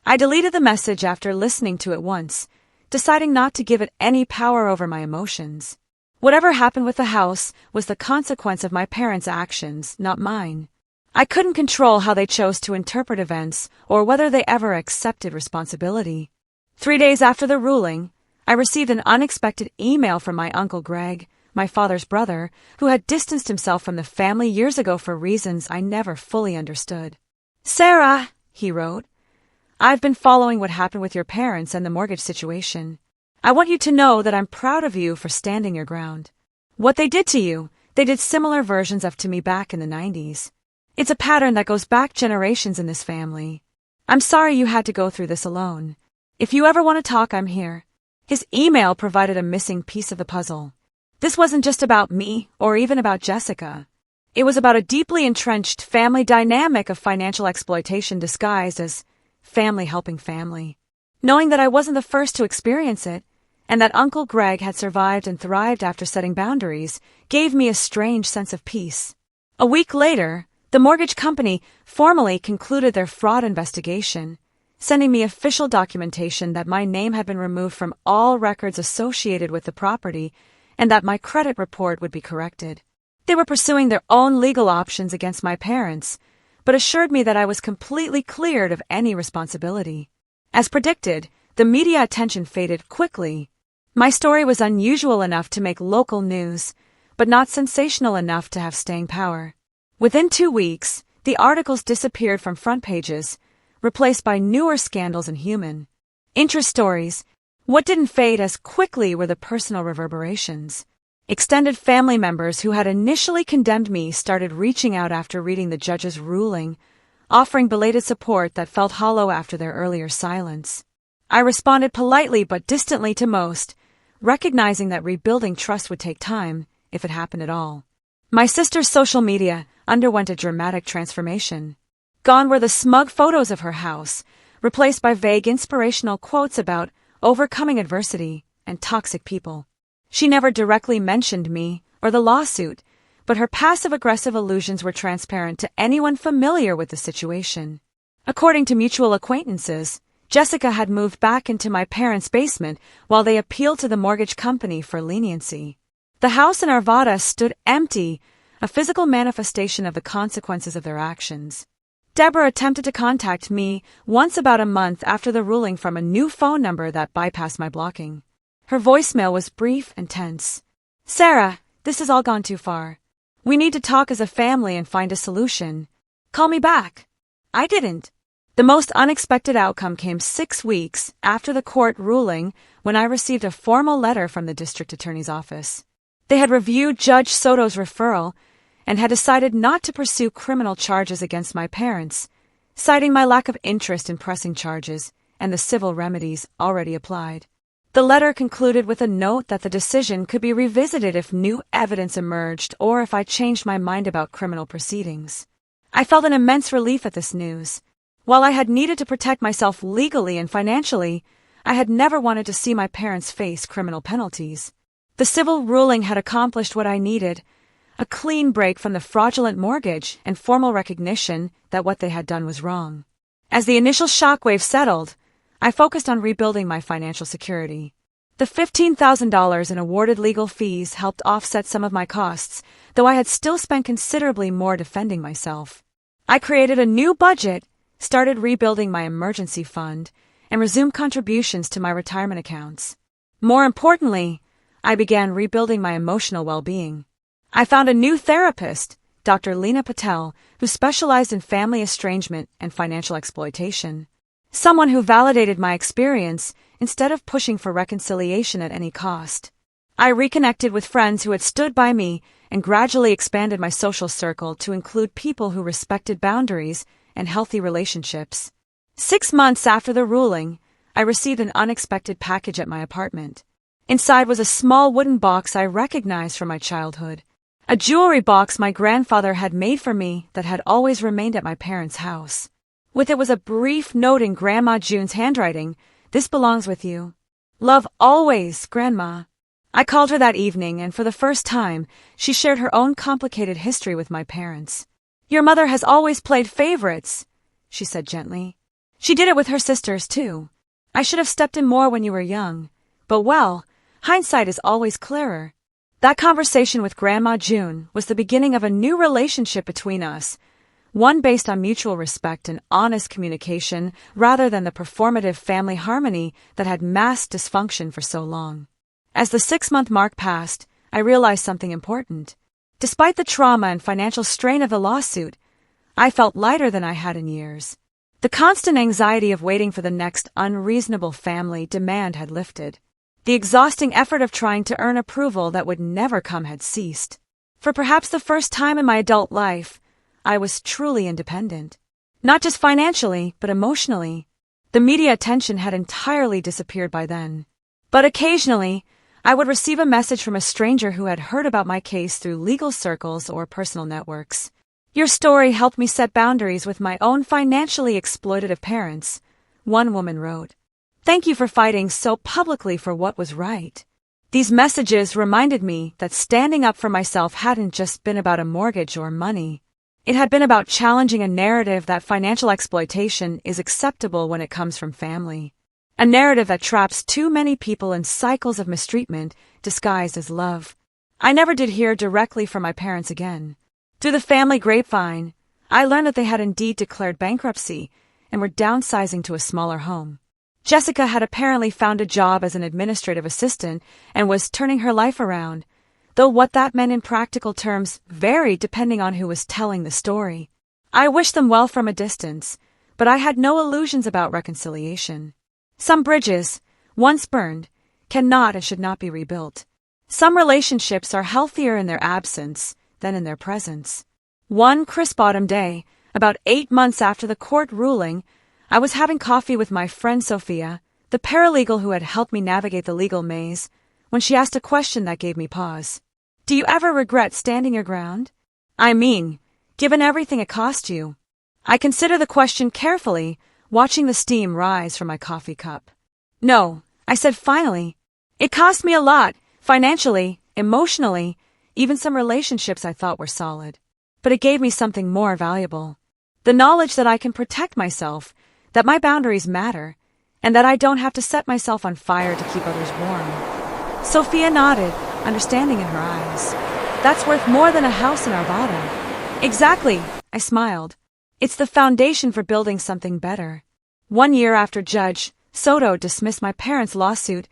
I deleted the message after listening to it once, deciding not to give it any power over my emotions. Whatever happened with the house was the consequence of my parents' actions, not mine. I couldn't control how they chose to interpret events or whether they ever accepted responsibility. 3 days after the ruling, I received an unexpected email from my Uncle Greg, my father's brother, who had distanced himself from the family years ago for reasons I never fully understood. "Sarah," he wrote, "I've been following what happened with your parents and the mortgage situation. I want you to know that I'm proud of you for standing your ground. What they did to you, they did similar versions of to me back in the 90s. It's a pattern that goes back generations in this family. I'm sorry you had to go through this alone. If you ever want to talk, I'm here." His email provided a missing piece of the puzzle. This wasn't just about me or even about Jessica. It was about a deeply entrenched family dynamic of financial exploitation disguised as family helping family. Knowing that I wasn't the first to experience it, and that Uncle Greg had survived and thrived after setting boundaries, gave me a strange sense of peace. A week later, the mortgage company formally concluded their fraud investigation, sending me official documentation that my name had been removed from all records associated with the property and that my credit report would be corrected. They were pursuing their own legal options against my parents, but assured me that I was completely cleared of any responsibility. As predicted, the media attention faded quickly. My story was unusual enough to make local news, but not sensational enough to have staying power. Within 2 weeks, the articles disappeared from front pages, replaced by newer scandals in Human. Interest stories. What didn't fade as quickly were the personal reverberations. Extended family members who had initially condemned me started reaching out after reading the judge's ruling, offering belated support that felt hollow after their earlier silence. I responded politely but distantly to most, recognizing that rebuilding trust would take time, if it happened at all. My sister's social media underwent a dramatic transformation. Gone were the smug photos of her house, replaced by vague inspirational quotes about overcoming adversity and toxic people. She never directly mentioned me or the lawsuit, but her passive-aggressive allusions were transparent to anyone familiar with the situation. According to mutual acquaintances, Jessica had moved back into my parents' basement while they appealed to the mortgage company for leniency. The house in Arvada stood empty, a physical manifestation of the consequences of their actions. Deborah attempted to contact me once about a month after the ruling from a new phone number that bypassed my blocking. Her voicemail was brief and tense. "Sarah, this has all gone too far. We need to talk as a family and find a solution. Call me back." I didn't. The most unexpected outcome came 6 weeks after the court ruling when I received a formal letter from the district attorney's office. They had reviewed Judge Soto's referral and had decided not to pursue criminal charges against my parents, citing my lack of interest in pressing charges and the civil remedies already applied. The letter concluded with a note that the decision could be revisited if new evidence emerged or if I changed my mind about criminal proceedings. I felt an immense relief at this news. While I had needed to protect myself legally and financially, I had never wanted to see my parents face criminal penalties. The civil ruling had accomplished what I needed, a clean break from the fraudulent mortgage and formal recognition that what they had done was wrong. As the initial shockwave settled, I focused on rebuilding my financial security. The $15,000 in awarded legal fees helped offset some of my costs, though I had still spent considerably more defending myself. I created a new budget, started rebuilding my emergency fund, and resumed contributions to my retirement accounts. More importantly, I began rebuilding my emotional well-being. I found a new therapist, Dr. Lena Patel, who specialized in family estrangement and financial exploitation. Someone who validated my experience instead of pushing for reconciliation at any cost. I reconnected with friends who had stood by me and gradually expanded my social circle to include people who respected boundaries and healthy relationships. 6 months after the ruling, I received an unexpected package at my apartment. Inside was a small wooden box I recognized from my childhood. A jewelry box my grandfather had made for me that had always remained at my parents' house. With it was a brief note in Grandma June's handwriting, "This belongs with you. Love always, Grandma." I called her that evening, and for the first time, she shared her own complicated history with my parents. "Your mother has always played favorites," she said gently. "She did it with her sisters, too. I should have stepped in more when you were young. But well, hindsight is always clearer." That conversation with Grandma June was the beginning of a new relationship between us, one based on mutual respect and honest communication rather than the performative family harmony that had masked dysfunction for so long. As the 6-month mark passed, I realized something important. Despite the trauma and financial strain of the lawsuit, I felt lighter than I had in years. The constant anxiety of waiting for the next unreasonable family demand had lifted. The exhausting effort of trying to earn approval that would never come had ceased. For perhaps the first time in my adult life, I was truly independent. Not just financially, but emotionally. The media attention had entirely disappeared by then. But occasionally, I would receive a message from a stranger who had heard about my case through legal circles or personal networks. "Your story helped me set boundaries with my own financially exploitative parents," one woman wrote. "Thank you for fighting so publicly for what was right." These messages reminded me that standing up for myself hadn't just been about a mortgage or money. It had been about challenging a narrative that financial exploitation is acceptable when it comes from family. A narrative that traps too many people in cycles of mistreatment disguised as love. I never did hear directly from my parents again. Through the family grapevine, I learned that they had indeed declared bankruptcy and were downsizing to a smaller home. Jessica had apparently found a job as an administrative assistant and was turning her life around, though what that meant in practical terms varied depending on who was telling the story. I wished them well from a distance, but I had no illusions about reconciliation. Some bridges, once burned, cannot and should not be rebuilt. Some relationships are healthier in their absence than in their presence. One crisp autumn day, about 8 months after the court ruling, I was having coffee with my friend Sophia, the paralegal who had helped me navigate the legal maze, when she asked a question that gave me pause. Do you ever regret standing your ground? I mean, given everything it cost you. I considered the question carefully, watching the steam rise from my coffee cup. No, I said finally. It cost me a lot, financially, emotionally, even some relationships I thought were solid. But it gave me something more valuable. The knowledge that I can protect myself, that my boundaries matter, and that I don't have to set myself on fire to keep others warm. Sophia nodded, understanding in her eyes. That's worth more than a house in Arvada. Exactly, I smiled. It's the foundation for building something better. 1 year after Judge Soto dismissed my parents' lawsuit,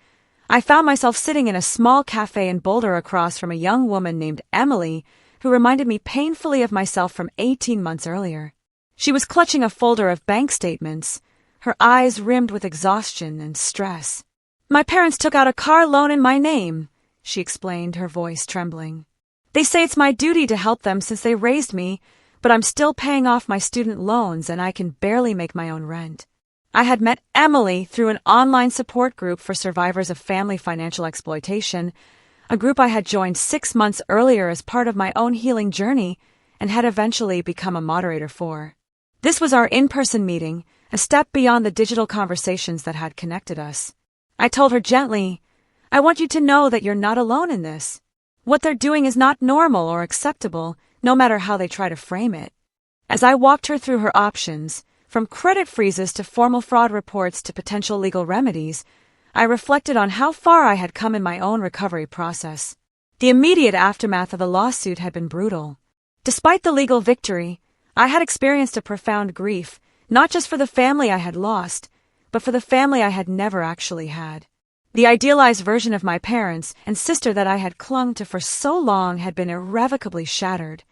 I found myself sitting in a small cafe in Boulder across from a young woman named Emily, who reminded me painfully of myself from 18 months earlier. She was clutching a folder of bank statements, her eyes rimmed with exhaustion and stress. My parents took out a car loan in my name, she explained, her voice trembling. They say it's my duty to help them since they raised me, but I'm still paying off my student loans and I can barely make my own rent. I had met Emily through an online support group for survivors of family financial exploitation, a group I had joined 6 months earlier as part of my own healing journey and had eventually become a moderator for. This was our in-person meeting, a step beyond the digital conversations that had connected us. I told her gently, I want you to know that you're not alone in this. What they're doing is not normal or acceptable, no matter how they try to frame it. As I walked her through her options, from credit freezes to formal fraud reports to potential legal remedies, I reflected on how far I had come in my own recovery process. The immediate aftermath of the lawsuit had been brutal. Despite the legal victory, I had experienced a profound grief, not just for the family I had lost, but for the family I had never actually had. The idealized version of my parents and sister that I had clung to for so long had been irrevocably shattered.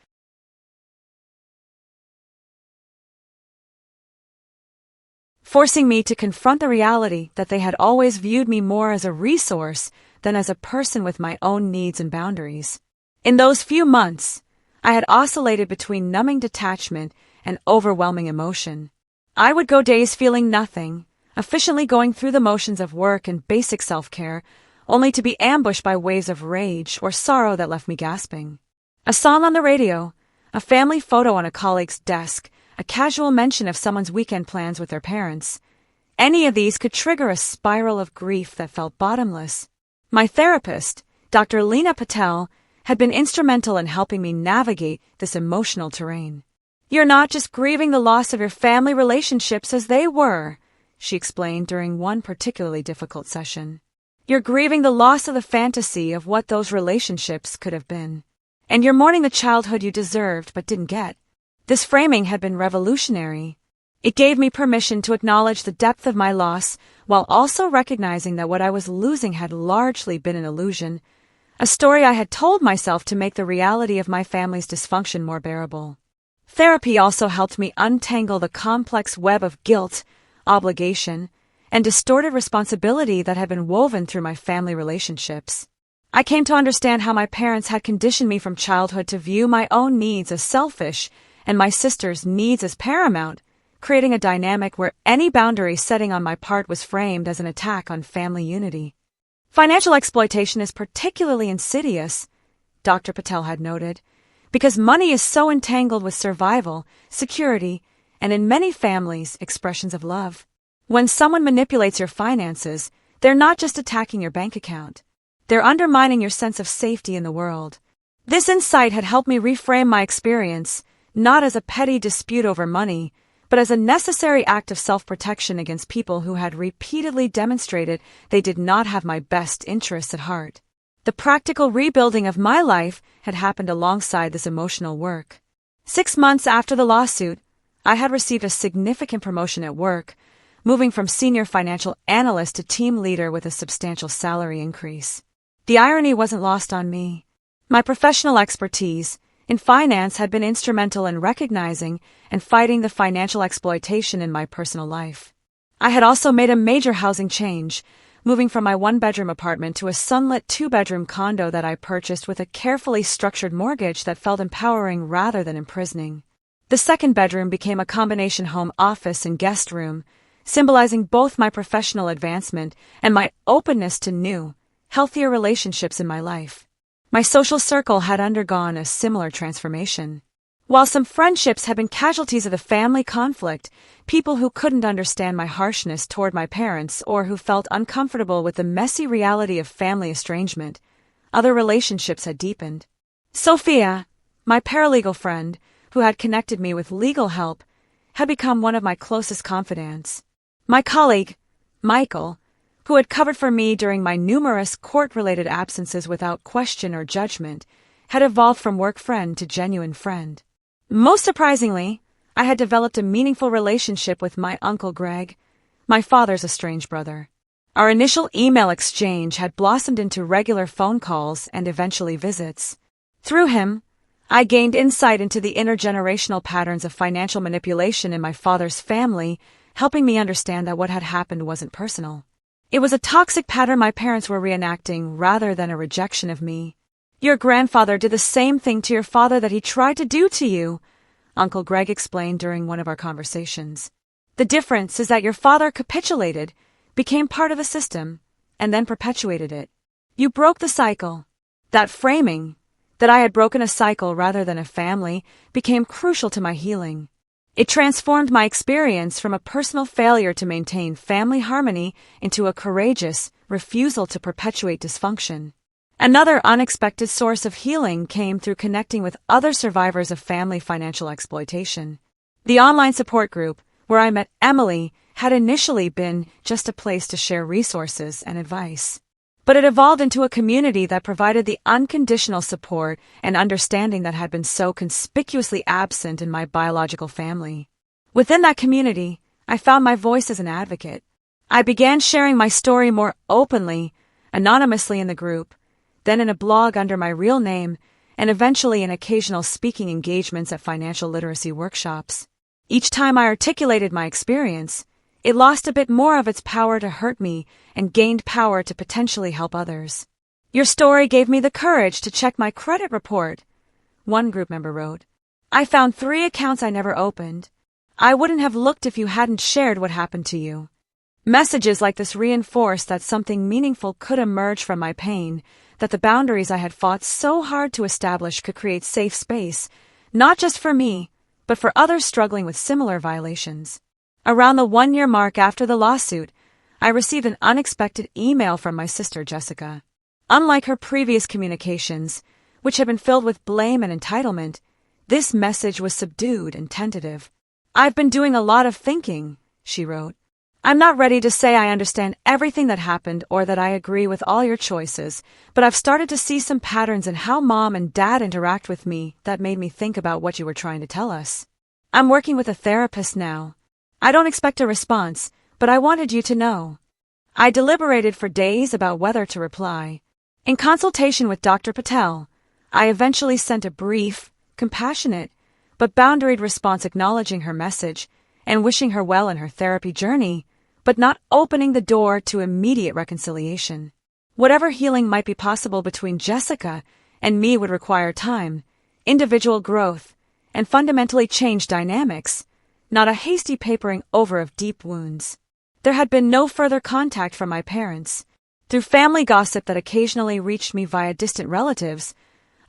Forcing me to confront the reality that they had always viewed me more as a resource than as a person with my own needs and boundaries. In those few months, I had oscillated between numbing detachment and overwhelming emotion. I would go days feeling nothing, efficiently going through the motions of work and basic self-care, only to be ambushed by waves of rage or sorrow that left me gasping. A song on the radio, a family photo on a colleague's desk, a casual mention of someone's weekend plans with their parents. Any of these could trigger a spiral of grief that felt bottomless. My therapist, Dr. Lena Patel, had been instrumental in helping me navigate this emotional terrain. You're not just grieving the loss of your family relationships as they were, she explained during one particularly difficult session. You're grieving the loss of the fantasy of what those relationships could have been. And you're mourning the childhood you deserved but didn't get. This framing had been revolutionary. It gave me permission to acknowledge the depth of my loss while also recognizing that what I was losing had largely been an illusion, a story I had told myself to make the reality of my family's dysfunction more bearable. Therapy also helped me untangle the complex web of guilt, obligation, and distorted responsibility that had been woven through my family relationships. I came to understand how my parents had conditioned me from childhood to view my own needs as selfish and my sister's needs as paramount, creating a dynamic where any boundary setting on my part was framed as an attack on family unity. Financial exploitation is particularly insidious, Dr. Patel had noted, because money is so entangled with survival, security, and in many families, expressions of love. When someone manipulates your finances, they're not just attacking your bank account. They're undermining your sense of safety in the world. This insight had helped me reframe my experience, not as a petty dispute over money, but as a necessary act of self-protection against people who had repeatedly demonstrated they did not have my best interests at heart. The practical rebuilding of my life had happened alongside this emotional work. 6 months after the lawsuit, I had received a significant promotion at work, moving from senior financial analyst to team leader with a substantial salary increase. The irony wasn't lost on me. My professional expertise in finance had been instrumental in recognizing and fighting the financial exploitation in my personal life. I had also made a major housing change, moving from my one-bedroom apartment to a sunlit two-bedroom condo that I purchased with a carefully structured mortgage that felt empowering rather than imprisoning. The second bedroom became a combination home office and guest room, symbolizing both my professional advancement and my openness to new, healthier relationships in my life. My social circle had undergone a similar transformation. While some friendships had been casualties of the family conflict, people who couldn't understand my harshness toward my parents or who felt uncomfortable with the messy reality of family estrangement, other relationships had deepened. Sophia, my paralegal friend, who had connected me with legal help, had become one of my closest confidants. My colleague, Michael, who had covered for me during my numerous court-related absences without question or judgment, had evolved from work friend to genuine friend. Most surprisingly, I had developed a meaningful relationship with my Uncle Greg, my father's estranged brother. Our initial email exchange had blossomed into regular phone calls and eventually visits. Through him, I gained insight into the intergenerational patterns of financial manipulation in my father's family, helping me understand that what had happened wasn't personal. It was a toxic pattern my parents were reenacting rather than a rejection of me. Your grandfather did the same thing to your father that he tried to do to you, Uncle Greg explained during one of our conversations. The difference is that your father capitulated, became part of the system, and then perpetuated it. You broke the cycle. That framing, that I had broken a cycle rather than a family, became crucial to my healing. It transformed my experience from a personal failure to maintain family harmony into a courageous refusal to perpetuate dysfunction. Another unexpected source of healing came through connecting with other survivors of family financial exploitation. The online support group, where I met Emily, had initially been just a place to share resources and advice. But it evolved into a community that provided the unconditional support and understanding that had been so conspicuously absent in my biological family. Within that community, I found my voice as an advocate. I began sharing my story more openly, anonymously in the group, then in a blog under my real name, and eventually in occasional speaking engagements at financial literacy workshops. Each time I articulated my experience, it lost a bit more of its power to hurt me and gained power to potentially help others. Your story gave me the courage to check my credit report, one group member wrote. I found 3 accounts I never opened. I wouldn't have looked if you hadn't shared what happened to you. Messages like this reinforced that something meaningful could emerge from my pain, that the boundaries I had fought so hard to establish could create safe space, not just for me, but for others struggling with similar violations. Around the 1-year mark after the lawsuit, I received an unexpected email from my sister Jessica. Unlike her previous communications, which had been filled with blame and entitlement, this message was subdued and tentative. I've been doing a lot of thinking, she wrote. I'm not ready to say I understand everything that happened or that I agree with all your choices, but I've started to see some patterns in how Mom and Dad interact with me that made me think about what you were trying to tell us. I'm working with a therapist now. I don't expect a response, but I wanted you to know. I deliberated for days about whether to reply. In consultation with Dr. Patel, I eventually sent a brief, compassionate, but boundaried response acknowledging her message and wishing her well in her therapy journey, but not opening the door to immediate reconciliation. Whatever healing might be possible between Jessica and me would require time, individual growth, and fundamentally changed dynamics, not a hasty papering over of deep wounds. There had been no further contact from my parents. Through family gossip that occasionally reached me via distant relatives,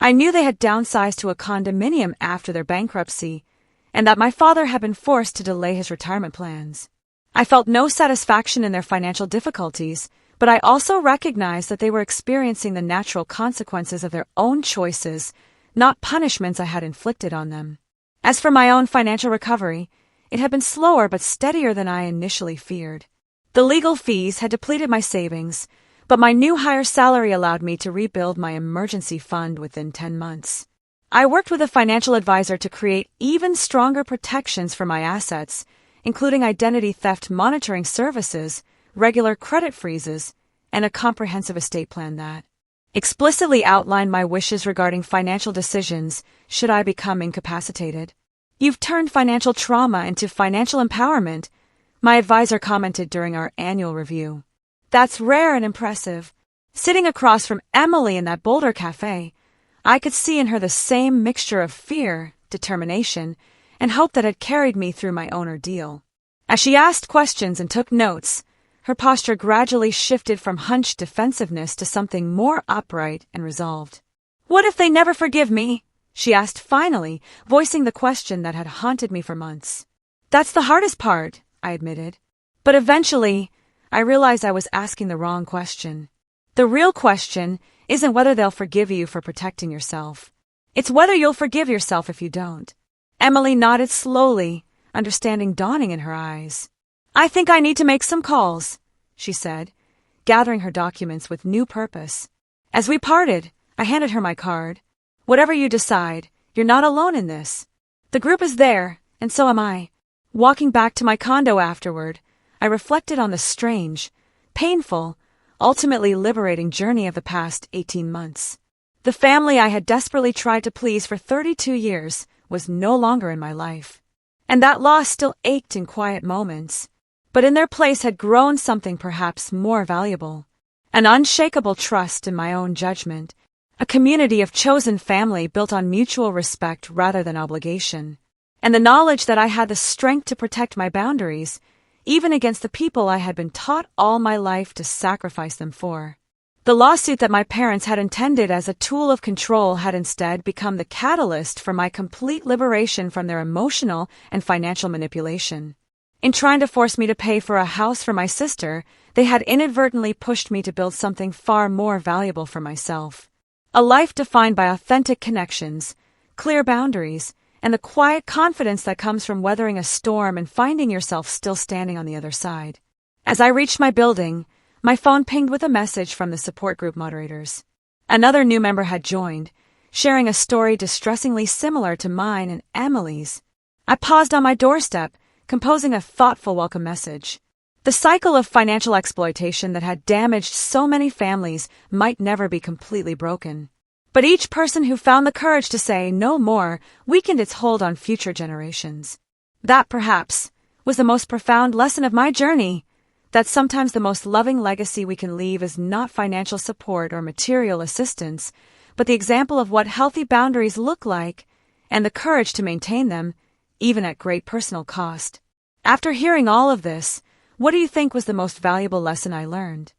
I knew they had downsized to a condominium after their bankruptcy, and that my father had been forced to delay his retirement plans. I felt no satisfaction in their financial difficulties, but I also recognized that they were experiencing the natural consequences of their own choices, not punishments I had inflicted on them. As for my own financial recovery, it had been slower but steadier than I initially feared. The legal fees had depleted my savings, but my new higher salary allowed me to rebuild my emergency fund within 10 months. I worked with a financial advisor to create even stronger protections for my assets, including identity theft monitoring services, regular credit freezes, and a comprehensive estate plan that explicitly outlined my wishes regarding financial decisions should I become incapacitated. You've turned financial trauma into financial empowerment, my advisor commented during our annual review. That's rare and impressive. Sitting across from Emily in that Boulder cafe, I could see in her the same mixture of fear, determination, and hope that had carried me through my own ordeal. As she asked questions and took notes, her posture gradually shifted from hunched defensiveness to something more upright and resolved. "What if they never forgive me?" she asked finally, voicing the question that had haunted me for months. "That's the hardest part," I admitted. But eventually, I realized I was asking the wrong question. The real question isn't whether they'll forgive you for protecting yourself. It's whether you'll forgive yourself if you don't. Emily nodded slowly, understanding dawning in her eyes. "I think I need to make some calls," she said, gathering her documents with new purpose. As we parted, I handed her my card. "Whatever you decide, you're not alone in this. The group is there, and so am I." Walking back to my condo afterward, I reflected on the strange, painful, ultimately liberating journey of the past 18 months. The family I had desperately tried to please for 32 years was no longer in my life. And that loss still ached in quiet moments. But in their place had grown something perhaps more valuable. An unshakable trust in my own judgment. A community of chosen family built on mutual respect rather than obligation. And the knowledge that I had the strength to protect my boundaries, even against the people I had been taught all my life to sacrifice them for. The lawsuit that my parents had intended as a tool of control had instead become the catalyst for my complete liberation from their emotional and financial manipulation. In trying to force me to pay for a house for my sister, they had inadvertently pushed me to build something far more valuable for myself. A life defined by authentic connections, clear boundaries, and the quiet confidence that comes from weathering a storm and finding yourself still standing on the other side. As I reached my building, my phone pinged with a message from the support group moderators. Another new member had joined, sharing a story distressingly similar to mine and Emily's. I paused on my doorstep, composing a thoughtful welcome message. The cycle of financial exploitation that had damaged so many families might never be completely broken. But each person who found the courage to say no more weakened its hold on future generations. That, perhaps, was the most profound lesson of my journey, that sometimes the most loving legacy we can leave is not financial support or material assistance, but the example of what healthy boundaries look like and the courage to maintain them, even at great personal cost. After hearing all of this, what do you think was the most valuable lesson I learned?